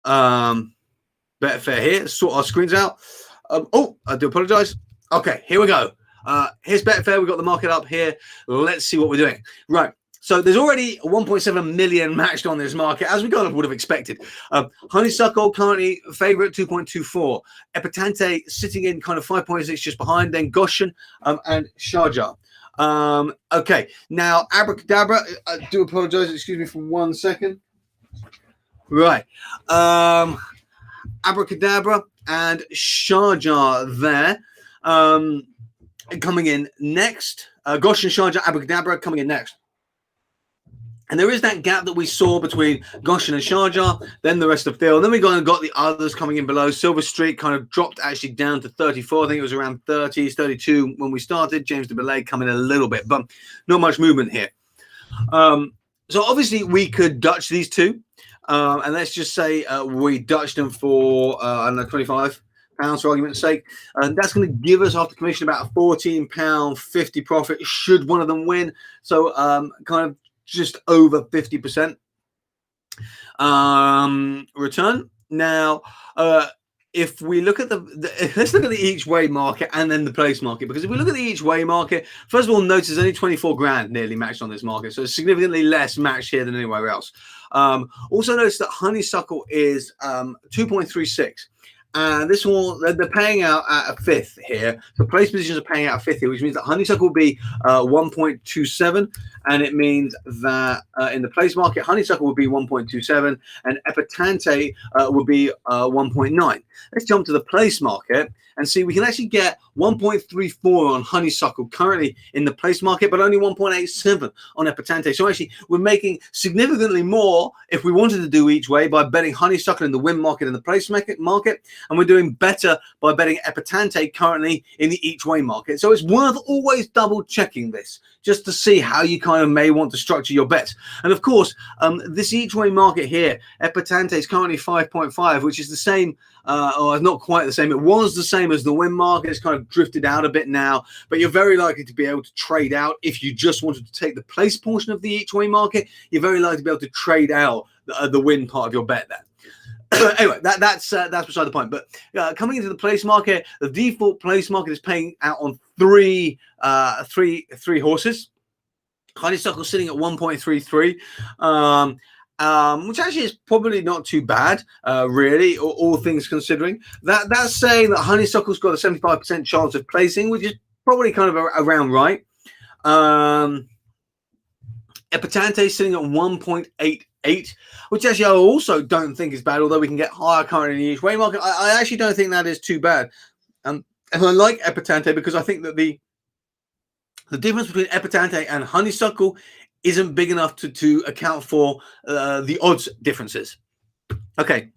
Betfair here. Sort our screens out. Oh, I do apologize. Okay, here we go. Here's Betfair. We've got the market up here. Let's see what we're doing. Right. So there's already 1.7 million matched on this market, as we kind of would have expected. Honeysuckle currently favourite 2.24. Epatante sitting in kind of 5.6 just behind. Then Goshen and Sharjah. Okay, now Abracadabra. I do apologise. Excuse me for 1 second. Right. Abracadabra and Sharjah there. Coming in next. Goshen, Sharjah, Abracadabra coming in next. And there is that gap that we saw between Goshen and Sharjah, then the rest of the field. Then we got the others coming in below. Silver Streak kind of dropped actually down to 34. I think it was around 30s, 32 when we started. James de Belay coming in a little bit, but not much movement here. So obviously we could Dutch these two. And let's just say we Dutched them for, I don't know, £25 for argument's sake. And that's going to give us after commission about a £14.50 profit should one of them win. So kind of just over 50% return. Now, if we look at let's look at the each way market and then the place market, because if we look at the each way market, first of all, notice there's only 24 grand nearly matched on this market, so it's significantly less matched here than anywhere else. Also notice that Honeysuckle is 2.36. And this one, they're paying out at a fifth here. So place positions are paying out a fifth here, which means that Honeysuckle will be 1.27. And it means that in the place market, Honeysuckle would be 1.27 and Epatante would be 1.9. Let's jump to the place market and see we can actually get 1.34 on Honeysuckle currently in the place market, but only 1.87 on Epatante. So actually, we're making significantly more if we wanted to do each way by betting Honeysuckle in the win market and the place market, and we're doing better by betting Epatante currently in the each way market. So it's worth always double checking this just to see how you kind of may want to structure your bets. And of course, this each way market here, Epatante is currently 5.5, which is the same, or not quite the same. It was the same as the win market. It's kind of drifted out a bit now, but you're very likely to be able to trade out if you just wanted to take the place portion of the each way market. You're very likely to be able to trade out the win part of your bet there. Anyway, that's beside the point. But coming into the place market, the default place market is paying out on three horses. Honeysuckle sitting at 1.33, which actually is probably not too bad, really, all things considering. That's saying that Honeysuckle's got a 75% chance of placing, which is probably kind of around right. Epatante sitting at 1.88, which actually I also don't think is bad, although we can get higher currently in the each way market. I actually don't think that is too bad. And I like Epatante because I think that the difference between Epatante and Honeysuckle isn't big enough to account for the odds differences. Okay,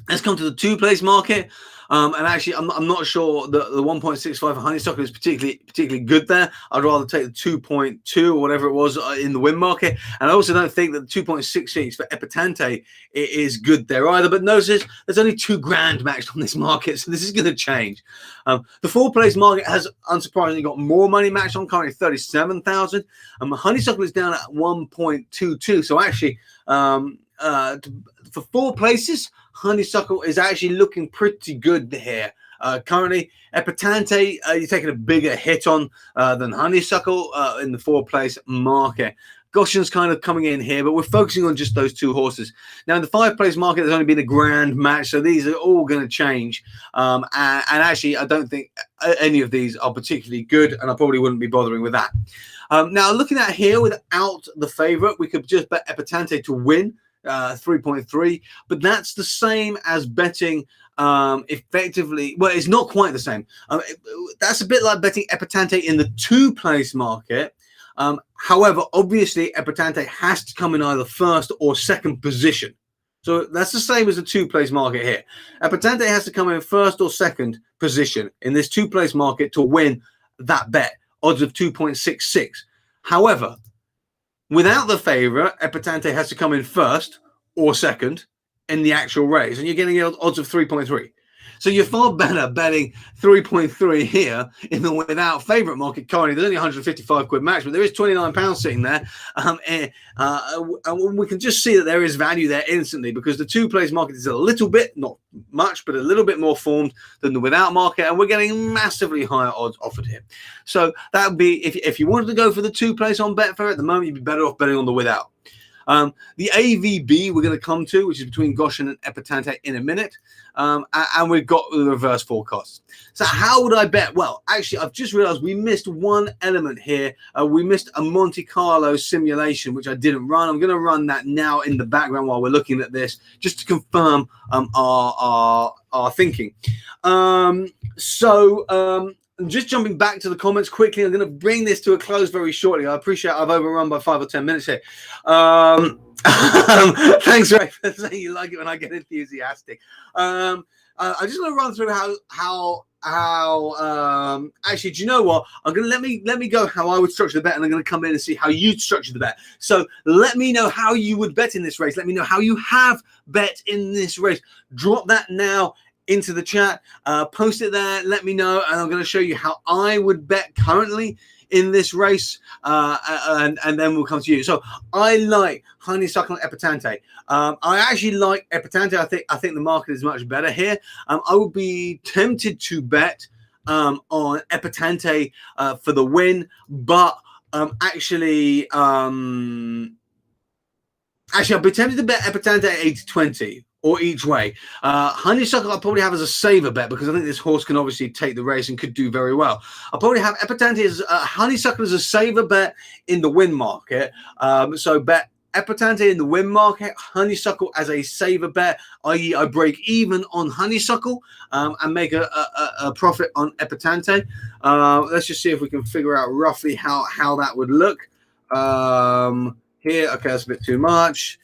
let's come to the two-place market. And actually, I'm not sure that the 1.65 for Honeysuckle is particularly good there. I'd rather take the 2.2 or whatever it was in the win market. And I also don't think that the 2.66 for Epatante is good there either. But notice there's only 2 grand matched on this market, so this is going to change. The four-place market has unsurprisingly got more money matched on, currently 37,000. Honeysuckle is down at 1.22. So actually, for 4 places, Honeysuckle is actually looking pretty good here. Currently, Epatante, you're taking a bigger hit on than Honeysuckle in the 4-place market. Goshen's kind of coming in here, but we're focusing on just those 2 horses. Now, in the 5-place market, there's only been a grand match, so these are all going to change. And actually, I don't think any of these are particularly good, and I probably wouldn't be bothering with that. Now, looking at here, without the favourite, we could just bet Epatante to win. 3.3, but that's the same as betting effectively. Well, it's not quite the same. That's a bit like betting Epatante in the 2-place market. However, obviously, Epatante has to come in either first or second position. So that's the same as the 2-place market here. Epatante has to come in first or second position in this 2-place market to win that bet. Odds of 2.66. However, without the favourite, Epatante has to come in first or second in the actual race, and you're getting odds of 3.3. So you're far better betting 3.3 here in the without favourite market currently. There's only 155 quid max, but there is £29 sitting there. And we can just see that there is value there instantly because the two place market is a little bit, not much, but a little bit more formed than the without market. And we're getting massively higher odds offered here. So that would be, if you wanted to go for the two place on Betfair at the moment, you'd be better off betting on the without. The AVB we're going to come to, which is between Goshen and Epatante in a minute. And we've got the reverse forecast. So how would I bet? Well, actually, I've just realized we missed one element here. We missed a Monte Carlo simulation, which I didn't run. I'm going to run that now in the background while we're looking at this, just to confirm our thinking. Just jumping back to the comments quickly, I'm going to bring this to a close very shortly. I appreciate I've overrun by 5 or 10 minutes here. Thanks, Ray, for saying you like it when I get enthusiastic. I just want to run through how actually, do you know what? I'm going to let me go how I would structure the bet, and I'm going to come in and see how you'd structure the bet. So let me know how you would bet in this race. Let me know how you have bet in this race. Drop that now into the chat, post it there, let me know, and I'm going to show you how I would bet currently in this race, and then we'll come to you. So I like Honeysuckle and Epatante. I actually like Epatante. I think the market is much better here. I would be tempted to bet on Epatante for the win, but actually I'd be tempted to bet Epatante at 80-20. Or each way. Honeysuckle I'll probably have as a saver bet because I think this horse can obviously take the race and could do very well. I'll probably have Epatante as Honeysuckle as a saver bet in the win market. So bet Epatante in the win market, Honeysuckle as a saver bet, i.e. I break even on Honeysuckle and make a profit on Epatante. Let's just see if we can figure out roughly how that would look. Here, okay, that's a bit too much.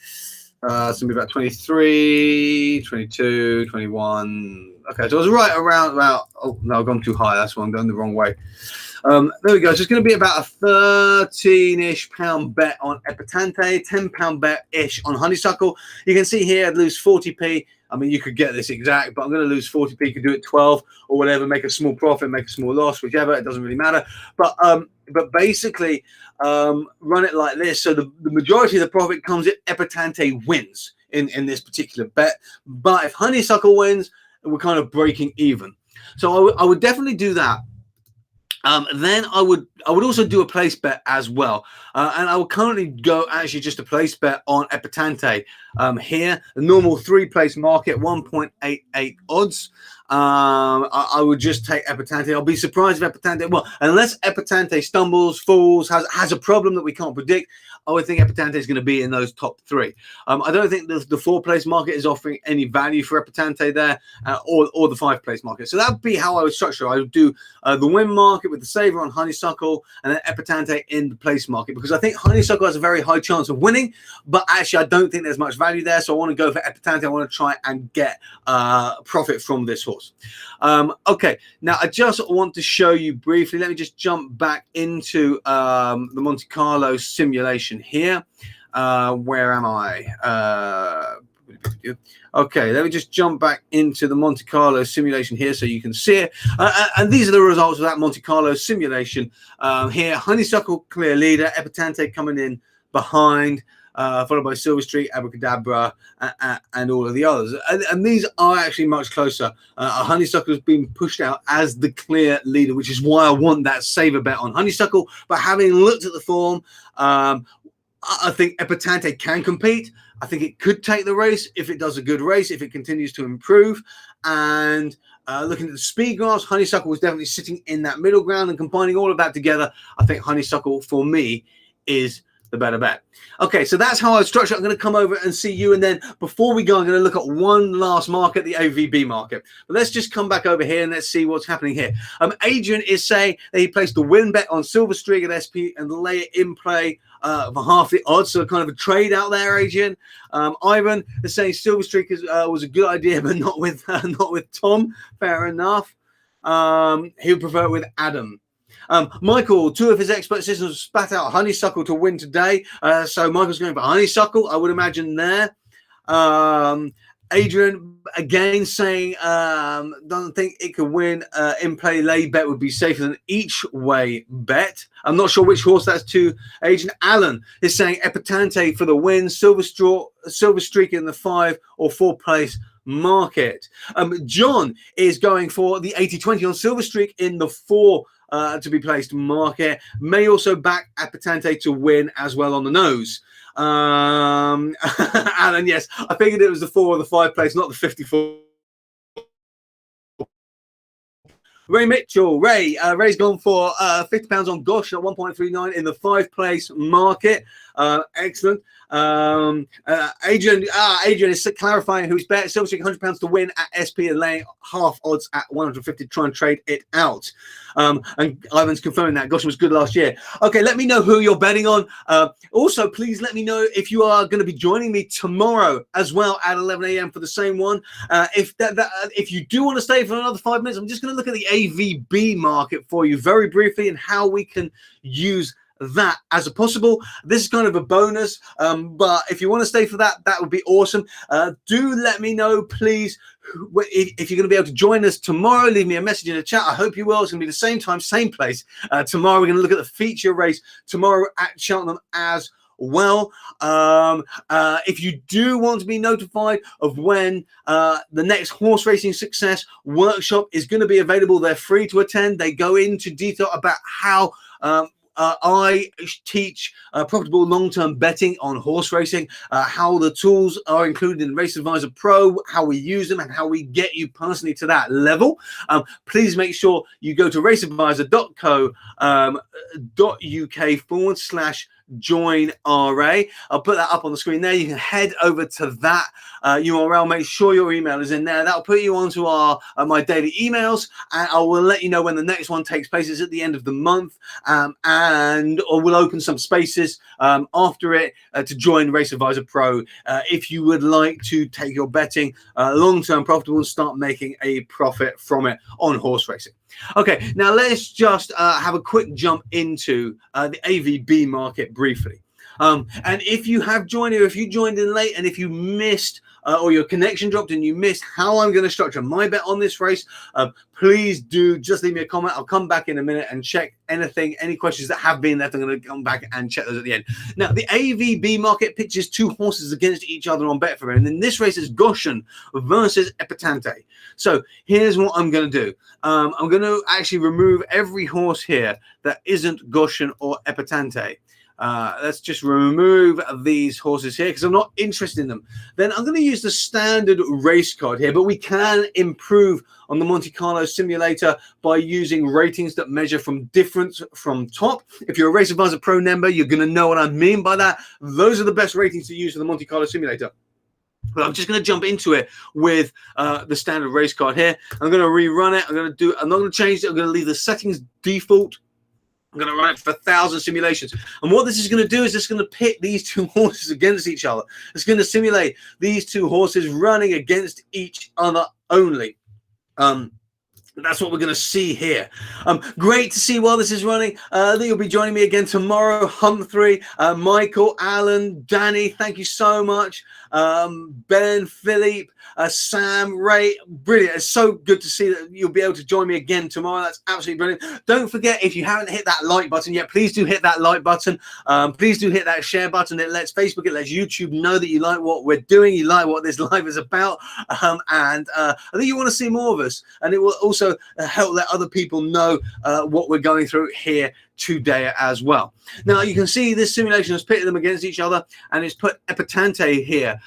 It's going to be about 23, 22, 21. Okay, so I was right around about, oh, no, I've gone too high. That's why I'm going the wrong way. There we go. So it's going to be about a £13-ish bet on Epatante, £10 bet-ish on Honeysuckle. You can see here I'd lose 40p. I mean, you could get this exact, but I'm going to lose 40p. You could do it 12 or whatever, make a small profit, make a small loss, whichever. It doesn't really matter. But basically, run it like this. So the majority of the profit comes if Epatante wins in this particular bet. But if Honeysuckle wins, we're kind of breaking even. So I would definitely do that. Then I would also do a place bet as well, and I will currently go actually just a place bet on Epatante here. The normal 3-place market, 1.88 odds. I would just take Epatante. I'll be surprised if Epatante, well, unless Epatante stumbles, falls, has a problem that we can't predict, I would think Epatante is going to be in those top 3. I don't think the 4-place market is offering any value for Epatante there, or the 5-place market. So that would be how I would structure. I would do the win market with the saver on Honeysuckle, and then Epatante in the place market, because I think Honeysuckle has a very high chance of winning, but actually I don't think there's much value there. So I want to go for Epatante. I want to try and get profit from this horse. Okay, now I just want to show you briefly. Let me just jump back into the Monte Carlo simulation here. Where am I? Okay, let me just jump back into the Monte Carlo simulation here so you can see it. And these are the results of that Monte Carlo simulation. Here, Honeysuckle clear leader, Epatante coming in behind, followed by Silver Streak, Abracadabra, and all of the others. And these are actually much closer. Honeysuckle has been pushed out as the clear leader, which is why I want that saver bet on Honeysuckle. But having looked at the form, I think Epatante can compete. I think it could take the race if it does a good race, if it continues to improve. And looking at the speed graphs, Honeysuckle was definitely sitting in that middle ground, and combining all of that together, I think Honeysuckle, for me, is the better bet. Okay, so that's how I structure it. I'm going to come over and see you, and then before we go, I'm going to look at one last market, the OVB market. But let's just come back over here and let's see what's happening here. Adrian is saying that he placed a win bet on Silver Streak at SP and lay it in play for half the odds, so kind of a trade out there, Adrian. Ivan is saying Silver Streak was a good idea, but not with Tom. Fair enough. He would prefer it with Adam. Michael, 2 of his expert systems spat out Honeysuckle to win today. So Michael's going for Honeysuckle, I would imagine there. Adrian again saying doesn't think it could win. In play lay bet would be safer than each way bet. I'm not sure which horse that's to. Adrian Allen is saying Epatante for the win. Silver Streak in the 5 or 4 place market. John is going for the 80-20 on Silver Streak in the 4 to be placed market. May also back Epatante to win as well on the nose. Alan, yes, I figured it was the 4 or the 5 place, not the 54. Ray Mitchell, Ray's gone for £50 on Gosh at 1.39 in the 5 place market. Excellent. Adrian is clarifying who's bet. Silver Streak £100 to win at SP and laying half odds at 150 to try and trade it out. And Ivan's confirming that Gosh was good last year. Okay, let me know who you're betting on. Also, please let me know if you are going to be joining me tomorrow as well at 11 a.m. for the same one. If you do want to stay for another 5 minutes, I'm just going to look at the AVB market for you very briefly and how we can use that as a possible. This is kind of a bonus, but if you want to stay for that, that would be awesome. Do let me know, please, if you're going to be able to join us tomorrow. Leave me a message in the chat. I hope you will. It's going to be the same time, same place. Tomorrow we're going to look at the feature race tomorrow at Cheltenham as well. If you do want to be notified of when the next horse racing success workshop is going to be available, they're free to attend. They go into detail about how I teach profitable long-term betting on horse racing, how the tools are included in Race Advisor Pro, how we use them, and how we get you personally to that level. Please make sure you go to raceadvisor.co.uk/join RA. I'll put that up on the screen there. You can head over to that URL. Make sure your email is in there. That'll put you onto my daily emails, and I will let you know when the next one takes place. It's at the end of the month, and we'll open some spaces after it to join Race Advisor Pro if you would like to take your betting long-term profitable and start making a profit from it on horse racing. Okay, now let's just have a quick jump into the AVB market briefly. And if you have joined, or if you joined in late, and if you missed or your connection dropped and you missed how I'm going to structure my bet on this race, please do just leave me a comment. I'll come back in a minute and check any questions that have been left. I'm going to come back and check those at the end. Now, the AVB market pitches 2 horses against each other on Betfair, and in this race is Goshen versus Epatante. So here's what I'm going to do. I'm going to actually remove every horse here that isn't Goshen or Epatante. Let's just remove these horses here because I'm not interested in them. Then I'm going to use the standard race card here, but we can improve on the Monte Carlo simulator by using ratings that measure from difference from top. If you're a Race Advisor Pro member, you're going to know what I mean by that. Those are the best ratings to use for the Monte Carlo simulator. But I'm just going to jump into it with the standard race card here. I'm going to rerun it. I'm not going to change it. I'm going to leave the settings default. I'm going to run it for 1,000 simulations. And what this is going to do is it's going to pit these 2 horses against each other. It's going to simulate these 2 horses running against each other only. That's what we're going to see here. Great to see while this is running. That you'll be joining me again tomorrow. Humphrey, Michael, Alan, Danny, thank you so much. Ben, Philippe, Sam, Ray, brilliant. It's so good to see that you'll be able to join me again tomorrow. That's absolutely brilliant. Don't forget, if you haven't hit that like button yet, please do hit that like button. Please do hit that share button. It lets Facebook, it lets YouTube know that you like what we're doing, you like what this live is about, and I think you want to see more of us, and it will also help let other people know what we're going through here today as well. Now you can see this simulation has pitted them against each other, and it's put Epatante here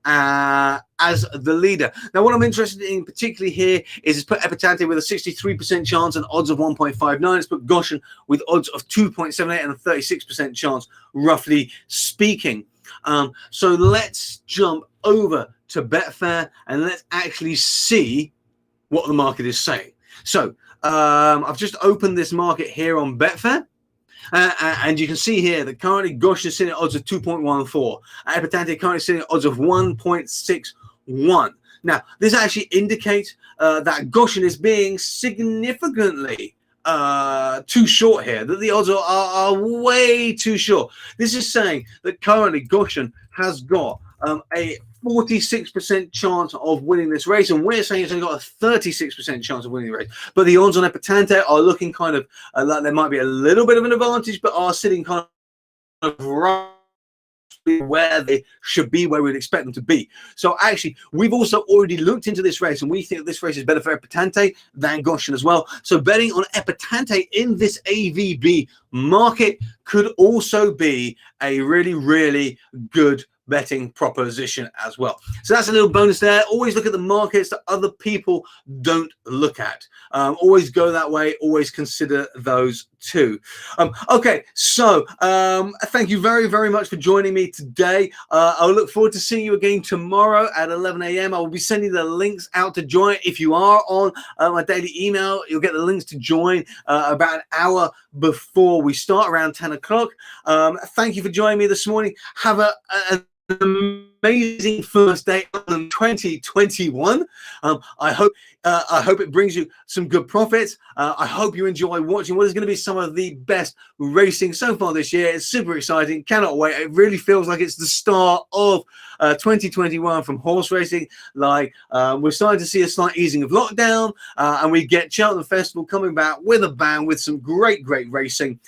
as the leader. Now what I'm interested in particularly here is it's put Epatante with a 63% chance and odds of 1.59. It's put Goshen with odds of 2.78 and a 36% chance, roughly speaking. So let's jump over to Betfair and let's actually see what the market is saying. So I've just opened this market here on Betfair, and you can see here that currently Goshen is sitting at odds of 2.14. Epatante currently sitting at odds of 1.61. Now, this actually indicates that Goshen is being significantantly too short here, that the odds are way too short. This is saying that currently Goshen has got a 46% chance of winning this race, and we're saying it's only got a 36% chance of winning the race. But the odds on Epatante are looking kind of like there might be a little bit of an advantage, but are sitting kind of right where they should be, where we'd expect them to be. So actually, we've also already looked into this race, and we think this race is better for Epatante than Goshen as well. So betting on Epatante in this AVB market could also be a really, really good betting proposition as well. So that's a little bonus there. Always look at the markets that other people don't look at. Always go that way. Always consider those too. Okay, so thank you very, very much for joining me today. I'll look forward to seeing you again tomorrow at 11 a.m. I will be sending the links out to join. If you are on my daily email, you'll get the links to join about an hour before we start, around 10 o'clock. Thank you for joining me this morning. Have an amazing first day of 2021. I hope it brings you some good profits. I hope you enjoy watching what is going to be some of the best racing so far this year. It's super exciting. Cannot wait. It really feels like it's the start of 2021 from horse racing. Like we're starting to see a slight easing of lockdown, and we get Cheltenham Festival coming back with a bang with some great racing.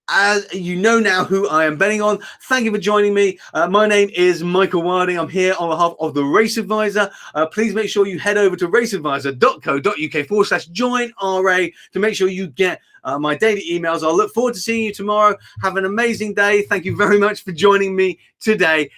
As you know now who I am betting on. Thank you for joining me. My name is Michael Wilding. I'm here on behalf of the Race Advisor. Please make sure you head over to raceadvisor.co.uk/join RA to make sure you get my daily emails. I'll look forward to seeing you tomorrow. Have an amazing day. Thank you very much for joining me today.